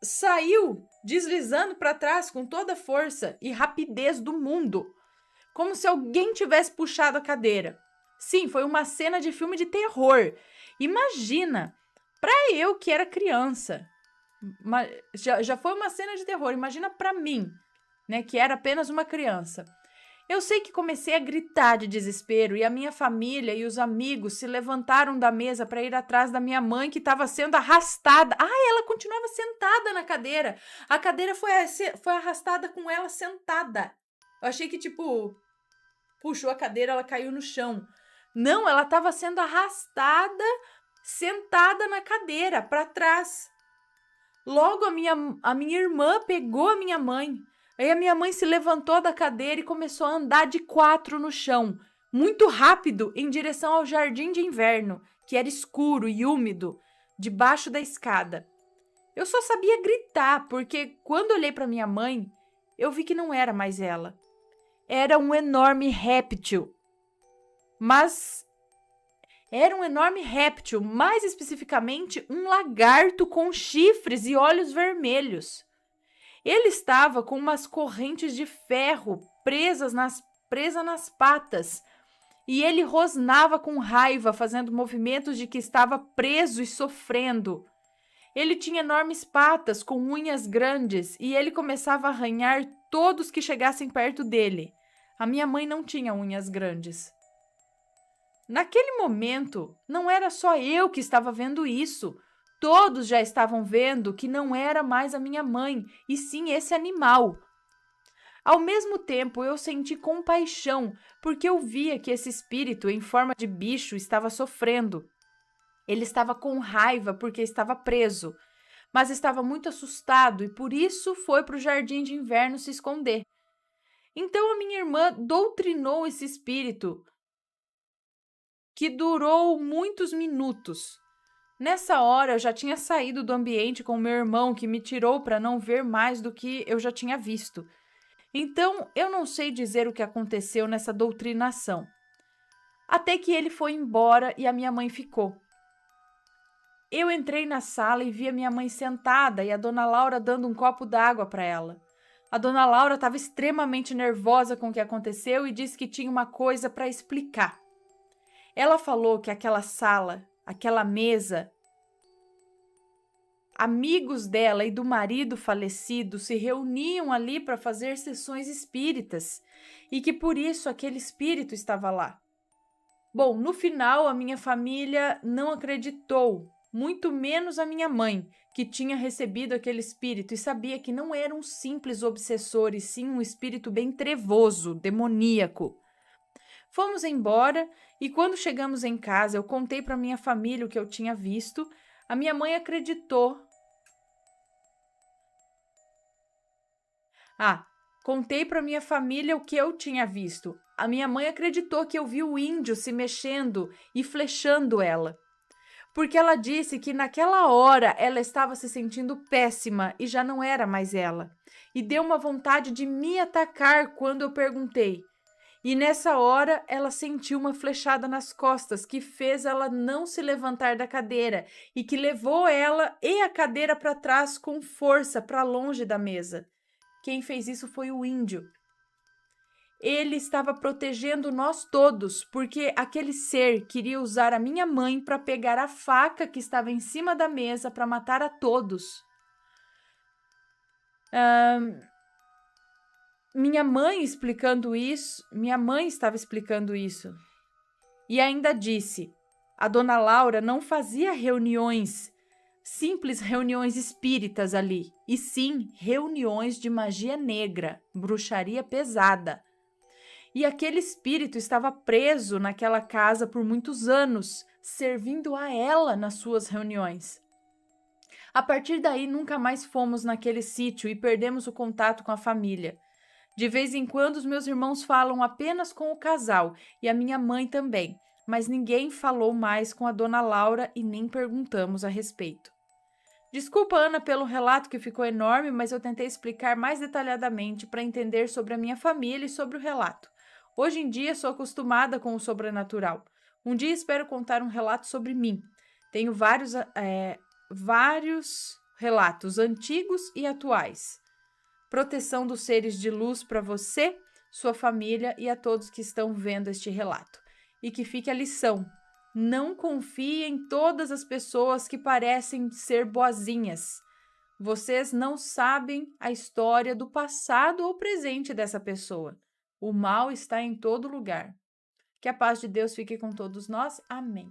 saiu deslizando para trás com toda a força e rapidez do mundo, como se alguém tivesse puxado a cadeira. Sim, foi uma cena de filme de terror. Imagina, para eu que era criança, já foi uma cena de terror, imagina para mim, né, que era apenas uma criança. Eu sei que comecei a gritar de desespero e a minha família e os amigos se levantaram da mesa para ir atrás da minha mãe, que estava sendo arrastada. Ela continuava sentada na cadeira. A cadeira foi arrastada com ela sentada. Eu achei que, puxou a cadeira, ela caiu no chão. Não, ela estava sendo arrastada, sentada na cadeira, para trás. Logo, a minha irmã pegou a minha mãe. Aí a minha mãe se levantou da cadeira e começou a andar de 4 no chão, muito rápido, em direção ao jardim de inverno, que era escuro e úmido, debaixo da escada. Eu só sabia gritar, porque quando olhei para minha mãe, eu vi que não era mais ela. Era um enorme réptil. Mais especificamente um lagarto com chifres e olhos vermelhos. Ele estava com umas correntes de ferro presas nas patas, e ele rosnava com raiva, fazendo movimentos de que estava preso e sofrendo. Ele tinha enormes patas com unhas grandes e ele começava a arranhar todos que chegassem perto dele. A minha mãe não tinha unhas grandes. Naquele momento, não era só eu que estava vendo isso. Todos já estavam vendo que não era mais a minha mãe, e sim esse animal. Ao mesmo tempo, eu senti compaixão, porque eu via que esse espírito, em forma de bicho, estava sofrendo. Ele estava com raiva porque estava preso, mas estava muito assustado e por isso foi para o jardim de inverno se esconder. Então a minha irmã doutrinou esse espírito, que durou muitos minutos. Nessa hora, eu já tinha saído do ambiente com meu irmão, que me tirou para não ver mais do que eu já tinha visto. Então, eu não sei dizer o que aconteceu nessa doutrinação. Até que ele foi embora e a minha mãe ficou. Eu entrei na sala e vi a minha mãe sentada e a dona Laura dando um copo d'água para ela. A dona Laura estava extremamente nervosa com o que aconteceu e disse que tinha uma coisa para explicar. Ela falou que aquela sala, aquela mesa, amigos dela e do marido falecido se reuniam ali para fazer sessões espíritas e que por isso aquele espírito estava lá. Bom, no final a minha família não acreditou, muito menos a minha mãe, que tinha recebido aquele espírito e sabia que não era um simples obsessor, e sim um espírito bem trevoso, demoníaco. Fomos embora e quando chegamos em casa eu contei para minha família o que eu tinha visto. A minha mãe acreditou. Contei para minha família o que eu tinha visto. A minha mãe acreditou que eu vi o índio se mexendo e flechando ela. Porque ela disse que naquela hora ela estava se sentindo péssima e já não era mais ela. E deu uma vontade de me atacar quando eu perguntei. E nessa hora ela sentiu uma flechada nas costas que fez ela não se levantar da cadeira e que levou ela e a cadeira para trás com força para longe da mesa. Quem fez isso foi o índio. Ele estava protegendo nós todos, porque aquele ser queria usar a minha mãe para pegar a faca que estava em cima da mesa para matar a todos. Minha mãe estava explicando isso. E ainda disse, a dona Laura não fazia simples reuniões espíritas ali, e sim reuniões de magia negra, bruxaria pesada. E aquele espírito estava preso naquela casa por muitos anos, servindo a ela nas suas reuniões. A partir daí, nunca mais fomos naquele sítio e perdemos o contato com a família. De vez em quando, os meus irmãos falam apenas com o casal e a minha mãe também, mas ninguém falou mais com a dona Laura e nem perguntamos a respeito. Desculpa, Ana, pelo relato que ficou enorme, mas eu tentei explicar mais detalhadamente para entender sobre a minha família e sobre o relato. Hoje em dia, sou acostumada com o sobrenatural. Um dia espero contar um relato sobre mim. Tenho vários relatos antigos e atuais. Proteção dos seres de luz para você, sua família e a todos que estão vendo este relato. E que fique a lição. Não confie em todas as pessoas que parecem ser boazinhas. Vocês não sabem a história do passado ou presente dessa pessoa. O mal está em todo lugar. Que a paz de Deus fique com todos nós. Amém.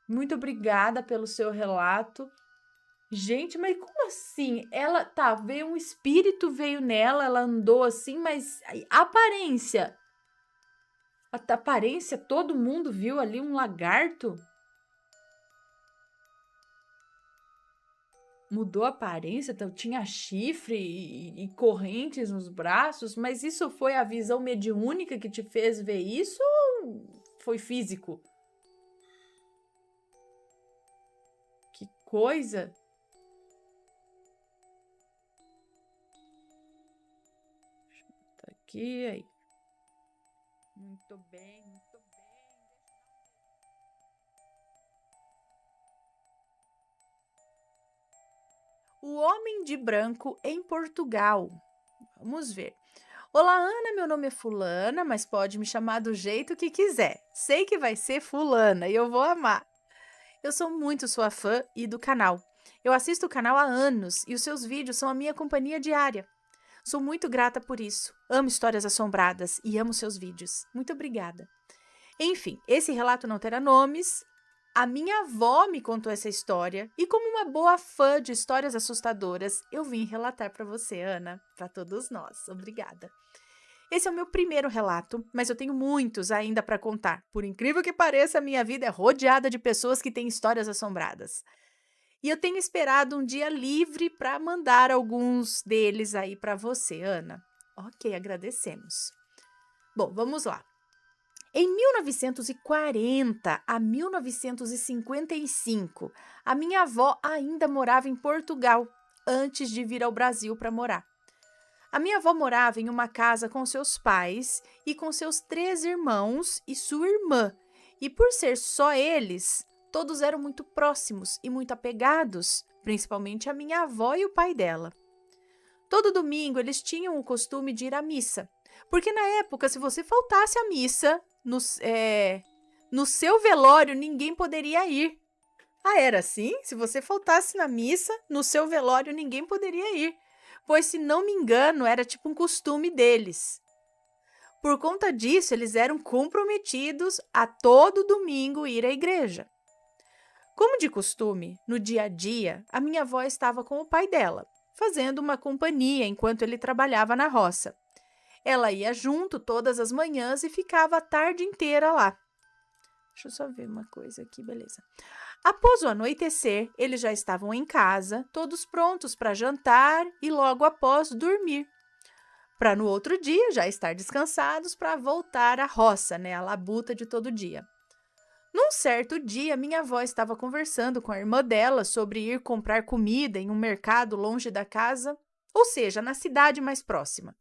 Muito obrigada pelo seu relato. Gente, mas como assim? Veio um espírito, veio nela, ela andou assim, mas a aparência... A aparência, todo mundo viu ali um lagarto? Mudou a aparência, então tinha chifre e correntes nos braços, mas isso foi a visão mediúnica que te fez ver isso ou foi físico? Que coisa! Tá aqui, aí. Muito bem, muito bem. O Homem de Branco em Portugal. Vamos ver. Olá, Ana, meu nome é Fulana, mas pode me chamar do jeito que quiser. Sei que vai ser Fulana e eu vou amar. Eu sou muito sua fã e do canal. Eu assisto o canal há anos e os seus vídeos são a minha companhia diária. Sou muito grata por isso. Amo histórias assombradas e amo seus vídeos. Muito obrigada. Enfim, esse relato não terá nomes. A minha avó me contou essa história e como uma boa fã de histórias assustadoras, eu vim relatar para você, Ana, para todos nós. Obrigada. Esse é o meu primeiro relato, mas eu tenho muitos ainda para contar. Por incrível que pareça, a minha vida é rodeada de pessoas que têm histórias assombradas. E eu tenho esperado um dia livre para mandar alguns deles aí para você, Ana. Ok, agradecemos. Bom, vamos lá. Em 1940 a 1955, a minha avó ainda morava em Portugal, antes de vir ao Brasil para morar. A minha avó morava em uma casa com seus pais e com seus 3 irmãos e sua irmã. E por ser só eles, todos eram muito próximos e muito apegados, principalmente a minha avó e o pai dela. Todo domingo eles tinham o costume de ir à missa, porque na época, se você faltasse à missa, no seu velório ninguém poderia ir. Ah, era assim? Se você faltasse na missa, no seu velório ninguém poderia ir, pois, se não me engano, era tipo um costume deles. Por conta disso, eles eram comprometidos a todo domingo ir à igreja. Como de costume, no dia a dia, a minha avó estava com o pai dela, fazendo uma companhia enquanto ele trabalhava na roça. Ela ia junto todas as manhãs e ficava a tarde inteira lá. Deixa eu só ver uma coisa aqui, beleza. Após o anoitecer, eles já estavam em casa, todos prontos para jantar e logo após dormir, para no outro dia já estar descansados para voltar à roça, a labuta de todo dia. Num certo dia, minha avó estava conversando com a irmã dela sobre ir comprar comida em um mercado longe da casa, ou seja, na cidade mais próxima.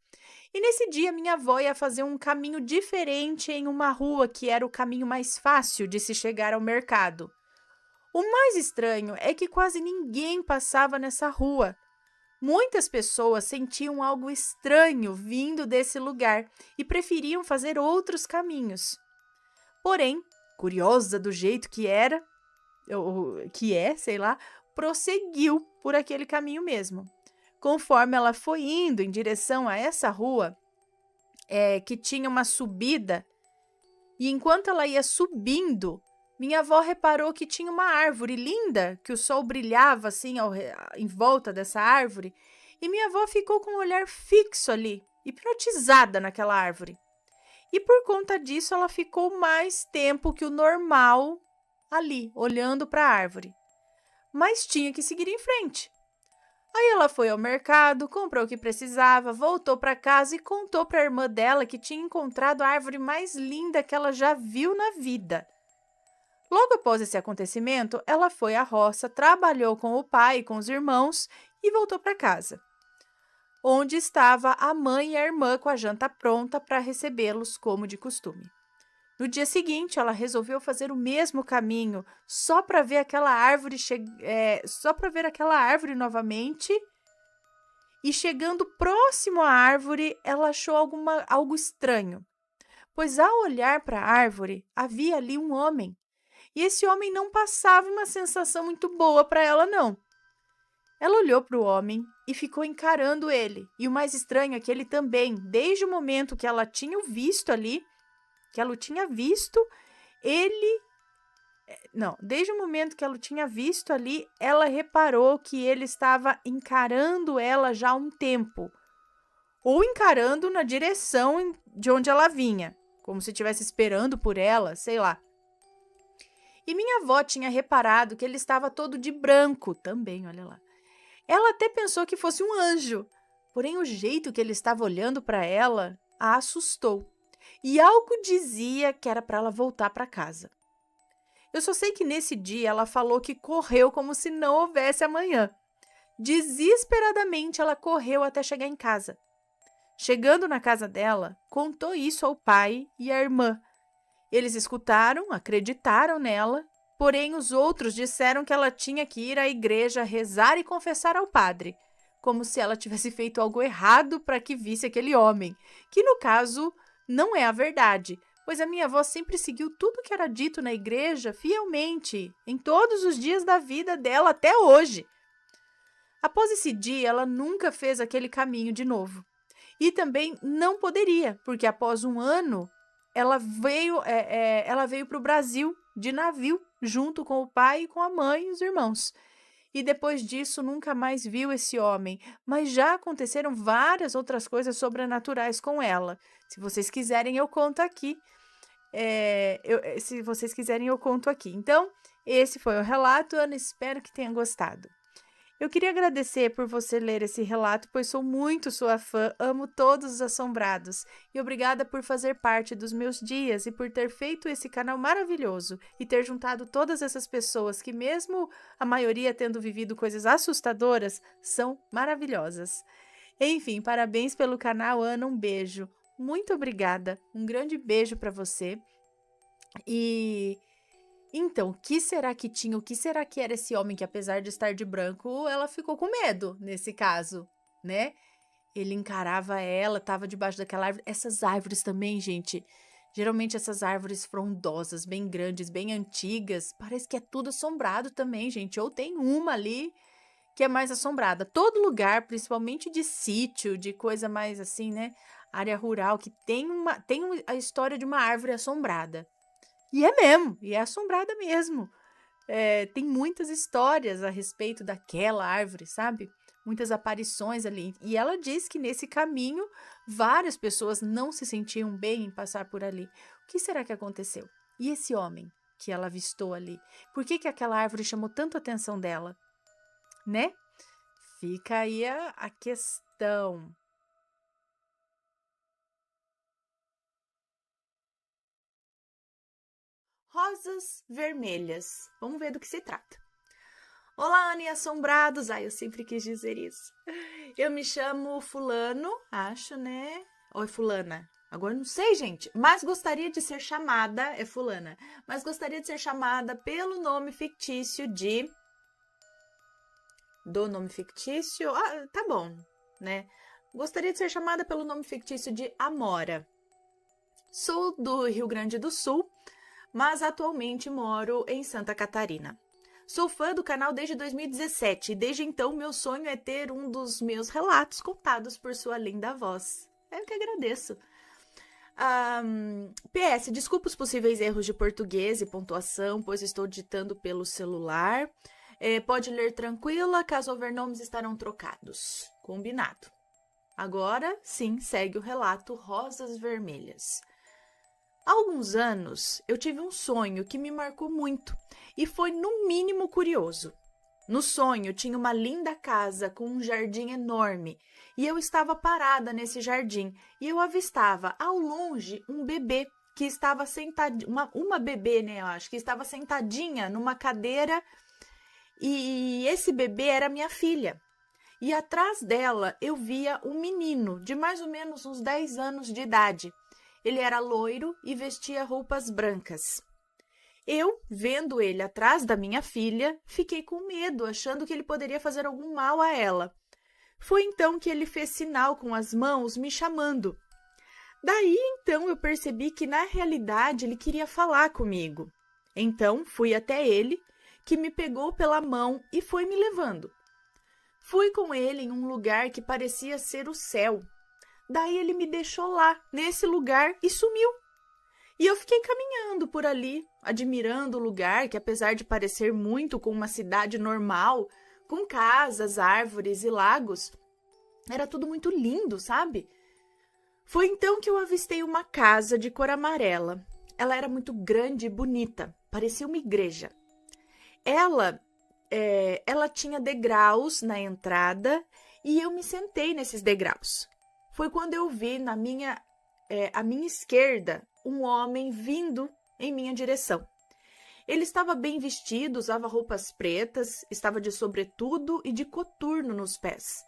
E nesse dia, minha avó ia fazer um caminho diferente em uma rua que era o caminho mais fácil de se chegar ao mercado. O mais estranho é que quase ninguém passava nessa rua. Muitas pessoas sentiam algo estranho vindo desse lugar e preferiam fazer outros caminhos. Porém, curiosa do jeito que era, prosseguiu por aquele caminho mesmo. Conforme ela foi indo em direção a essa rua, que tinha uma subida, e enquanto ela ia subindo, minha avó reparou que tinha uma árvore linda, que o sol brilhava assim em volta dessa árvore, e minha avó ficou com um olhar fixo ali, hipnotizada naquela árvore. E por conta disso, ela ficou mais tempo que o normal ali, olhando para a árvore. Mas tinha que seguir em frente. Aí ela foi ao mercado, comprou o que precisava, voltou para casa e contou para a irmã dela que tinha encontrado a árvore mais linda que ela já viu na vida. Logo após esse acontecimento, ela foi à roça, trabalhou com o pai e com os irmãos e voltou para casa, onde estava a mãe e a irmã com a janta pronta para recebê-los como de costume. No dia seguinte, ela resolveu fazer o mesmo caminho, só para ver aquela árvore novamente. E chegando próximo à árvore, ela achou algo estranho, pois ao olhar para a árvore, havia ali um homem. E esse homem não passava uma sensação muito boa para ela, não. Ela olhou para o homem e ficou encarando ele. E o mais estranho é que ele também, desde o momento que ela tinha visto ali, ela reparou que ele estava encarando ela já há um tempo. Ou encarando na direção de onde ela vinha, como se estivesse esperando por ela, sei lá. E minha avó tinha reparado que ele estava todo de branco também, olha lá. Ela até pensou que fosse um anjo, porém o jeito que ele estava olhando para ela a assustou. E algo dizia que era para ela voltar para casa. Eu só sei que nesse dia ela falou que correu como se não houvesse amanhã. Desesperadamente ela correu até chegar em casa. Chegando na casa dela, contou isso ao pai e à irmã. Eles escutaram, acreditaram nela, porém os outros disseram que ela tinha que ir à igreja rezar e confessar ao padre, como se ela tivesse feito algo errado para que visse aquele homem, que no caso não é a verdade, pois a minha avó sempre seguiu tudo que era dito na igreja fielmente, em todos os dias da vida dela até hoje. Após esse dia, ela nunca fez aquele caminho de novo. E também não poderia, porque após um ano, ela veio para o Brasil de navio, junto com o pai, com a mãe e os irmãos. E depois disso, nunca mais viu esse homem, mas já aconteceram várias outras coisas sobrenaturais com ela. Se vocês quiserem, eu conto aqui. Então, esse foi o relato, Ana, espero que tenha gostado. Eu queria agradecer por você ler esse relato, pois sou muito sua fã, amo todos os assombrados. E obrigada por fazer parte dos meus dias e por ter feito esse canal maravilhoso e ter juntado todas essas pessoas que, mesmo a maioria tendo vivido coisas assustadoras, são maravilhosas. Enfim, parabéns pelo canal, Ana, um beijo. Muito obrigada. Um grande beijo para você. E então, o que será que tinha? O que será que era esse homem que, apesar de estar de branco, ela ficou com medo nesse caso, né? Ele encarava ela, tava debaixo daquela árvore. Essas árvores também, gente. Geralmente essas árvores frondosas, bem grandes, bem antigas, parece que é tudo assombrado também, gente. Ou tem uma ali que é mais assombrada. Todo lugar, principalmente de sítio, de coisa mais assim, né? Área rural, que tem a história de uma árvore assombrada. E é mesmo, e é assombrada mesmo. Tem muitas histórias a respeito daquela árvore, sabe? Muitas aparições ali. E ela diz que nesse caminho várias pessoas não se sentiam bem em passar por ali. O que será que aconteceu? E esse homem que ela avistou ali? Por que que aquela árvore chamou tanto a atenção dela? Né? Fica aí a questão. Rosas vermelhas. Vamos ver do que se trata. Olá, Anne assombrados. Ai, eu sempre quis dizer isso. Eu me chamo Fulano, acho, né? Ou é Fulana? Agora não sei, gente. Mas gostaria de ser chamada, é Fulana, mas gostaria de ser chamada pelo nome fictício de. Do nome fictício? Ah, tá bom, né? Gostaria de ser chamada pelo nome fictício de Amora. Sou do Rio Grande do Sul, mas atualmente moro em Santa Catarina. Sou fã do canal desde 2017 e desde então meu sonho é ter um dos meus relatos contados por sua linda voz. Eu que agradeço. PS, desculpa os possíveis erros de português e pontuação, pois estou digitando pelo celular. Pode ler tranquila, caso houver nomes estarão trocados. Combinado. Agora, sim, segue o relato Rosas Vermelhas. Há alguns anos, eu tive um sonho que me marcou muito e foi no mínimo curioso. No sonho, tinha uma linda casa com um jardim enorme e eu estava parada nesse jardim e eu avistava ao longe um bebê que estava sentadinha, uma bebê, né, eu acho, que estava sentadinha numa cadeira e esse bebê era minha filha. E atrás dela eu via um menino de mais ou menos uns 10 anos de idade. Ele era loiro e vestia roupas brancas. Eu, vendo ele atrás da minha filha, fiquei com medo, achando que ele poderia fazer algum mal a ela. Foi então que ele fez sinal com as mãos, me chamando. Daí, então, eu percebi que, na realidade, ele queria falar comigo. Então, fui até ele, que me pegou pela mão e foi me levando. Fui com ele em um lugar que parecia ser o céu. Daí ele me deixou lá, nesse lugar, e sumiu. E eu fiquei caminhando por ali, admirando o lugar, que apesar de parecer muito com uma cidade normal, com casas, árvores e lagos, era tudo muito lindo, sabe? Foi então que eu avistei uma casa de cor amarela. Ela era muito grande e bonita, parecia uma igreja. Ela tinha degraus na entrada e eu me sentei nesses degraus. Foi quando eu vi à minha esquerda um homem vindo em minha direção. Ele estava bem vestido, usava roupas pretas, estava de sobretudo e de coturno nos pés.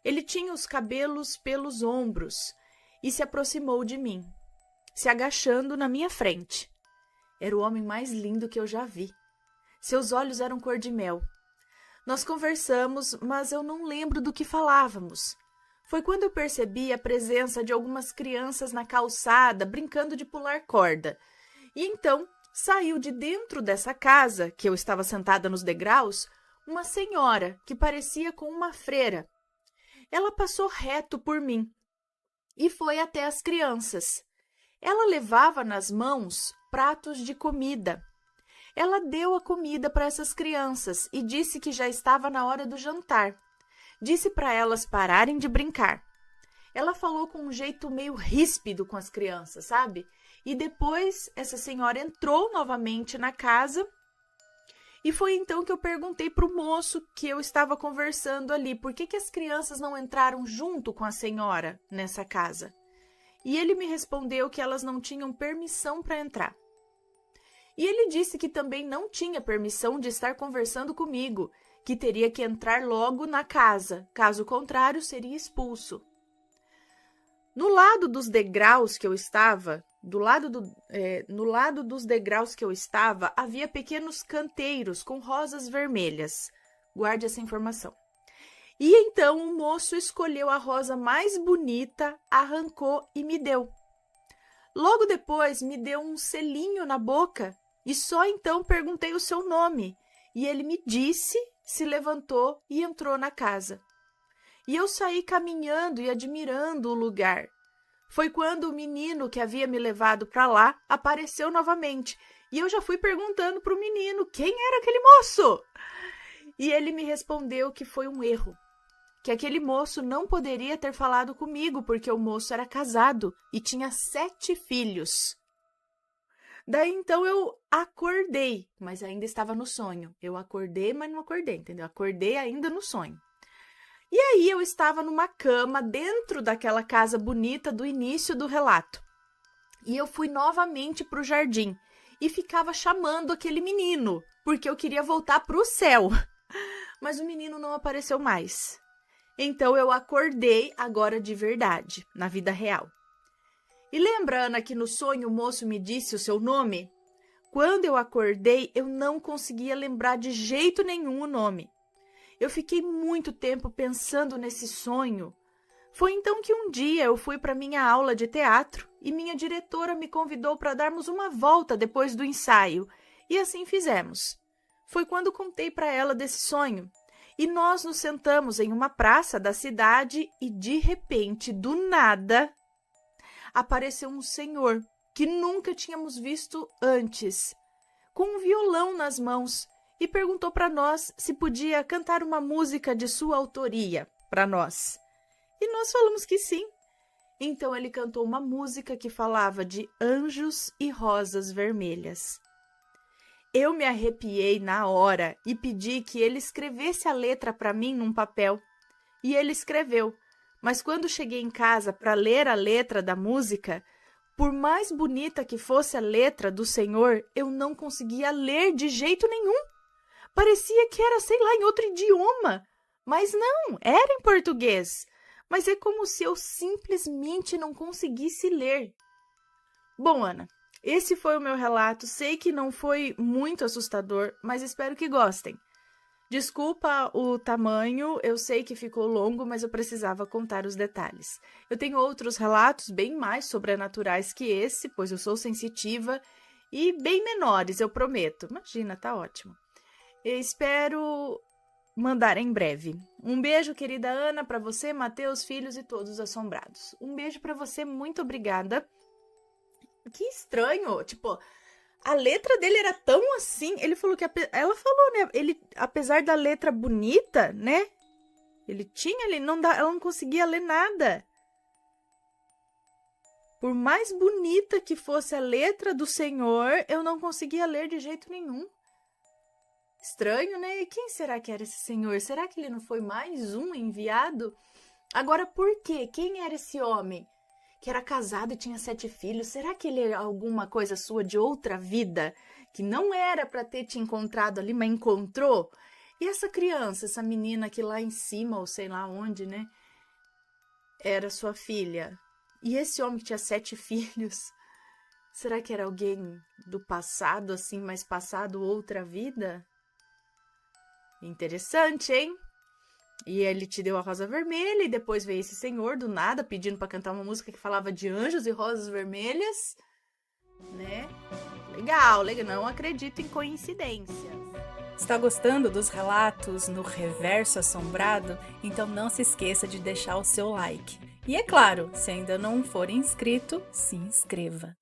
Ele tinha os cabelos pelos ombros e se aproximou de mim, se agachando na minha frente. Era o homem mais lindo que eu já vi. Seus olhos eram cor de mel. Nós conversamos, mas eu não lembro do que falávamos. Foi quando eu percebi a presença de algumas crianças na calçada, brincando de pular corda. E então saiu de dentro dessa casa, que eu estava sentada nos degraus, uma senhora que parecia com uma freira. Ela passou reto por mim e foi até as crianças. Ela levava nas mãos pratos de comida. Ela deu a comida para essas crianças e disse que já estava na hora do jantar. Disse para elas pararem de brincar. Ela falou com um jeito meio ríspido com as crianças, sabe? E depois essa senhora entrou novamente na casa e foi então que eu perguntei para o moço que eu estava conversando ali por que as crianças não entraram junto com a senhora nessa casa. E ele me respondeu que elas não tinham permissão para entrar. E ele disse que também não tinha permissão de estar conversando comigo, que teria que entrar logo na casa, caso contrário, seria expulso. No lado dos degraus que eu estava, no lado dos degraus que eu estava, havia pequenos canteiros com rosas vermelhas. Guarde essa informação. E então o moço escolheu a rosa mais bonita, arrancou e me deu. Logo depois me deu um selinho na boca e só então perguntei o seu nome. E ele me disse, se levantou e entrou na casa. E eu saí caminhando e admirando o lugar. Foi quando o menino que havia me levado para lá apareceu novamente. E eu já fui perguntando para o menino quem era aquele moço. E ele me respondeu que foi um erro. Que aquele moço não poderia ter falado comigo, porque o moço era casado e tinha 7 filhos. Daí, então, eu acordei, mas ainda estava no sonho. Eu acordei, mas não acordei, entendeu? Acordei ainda no sonho. E aí, eu estava numa cama dentro daquela casa bonita do início do relato. E eu fui novamente para o jardim e ficava chamando aquele menino, porque eu queria voltar para o céu. Mas o menino não apareceu mais. Então, eu acordei agora de verdade, na vida real. E lembra, Ana, que no sonho o moço me disse o seu nome? Quando eu acordei, eu não conseguia lembrar de jeito nenhum o nome. Eu fiquei muito tempo pensando nesse sonho. Foi então que um dia eu fui para minha aula de teatro e minha diretora me convidou para darmos uma volta depois do ensaio. E assim fizemos. Foi quando contei para ela desse sonho. E nós nos sentamos em uma praça da cidade e, de repente, do nada, apareceu um senhor que nunca tínhamos visto antes, com um violão nas mãos, e perguntou para nós se podia cantar uma música de sua autoria para nós. E nós falamos que sim. Então ele cantou uma música que falava de anjos e rosas vermelhas. Eu me arrepiei na hora e pedi que ele escrevesse a letra para mim num papel. E ele escreveu, mas quando cheguei em casa para ler a letra da música, por mais bonita que fosse a letra do Senhor, eu não conseguia ler de jeito nenhum. Parecia que era, sei lá, em outro idioma. Mas não, era em português. Mas é como se eu simplesmente não conseguisse ler. Bom, Ana, esse foi o meu relato. Sei que não foi muito assustador, mas espero que gostem. Desculpa o tamanho, eu sei que ficou longo, mas eu precisava contar os detalhes. Eu tenho outros relatos bem mais sobrenaturais que esse, pois eu sou sensitiva, e bem menores, eu prometo. Imagina, tá ótimo. Eu espero mandar em breve. Um beijo, querida Ana, para você, Mateus, filhos e todos os assombrados. Um beijo para você, muito obrigada. Que estranho, tipo, a letra dele era tão assim, ele falou que, ela falou, né, ele, apesar da letra bonita, né, ele não dá, ela não conseguia ler nada. Por mais bonita que fosse a letra do Senhor, eu não conseguia ler de jeito nenhum. Estranho, né? E quem será que era esse Senhor? Será que ele não foi mais um enviado? Agora, por quê? Quem era esse homem? Que era casado e tinha 7 filhos. Será que ele era alguma coisa sua de outra vida? Que não era para ter te encontrado ali, mas encontrou? E essa criança, essa menina que lá em cima, ou sei lá onde, né? Era sua filha. E esse homem que tinha 7 filhos, será que era alguém do passado, assim, mas passado outra vida? Interessante, hein? E ele te deu a rosa vermelha e depois veio esse senhor do nada pedindo para cantar uma música que falava de anjos e rosas vermelhas, né? Legal, legal. Não acredito em coincidências. Está gostando dos relatos no Reverso Assombrado? Então não se esqueça de deixar o seu like. E é claro, se ainda não for inscrito, se inscreva.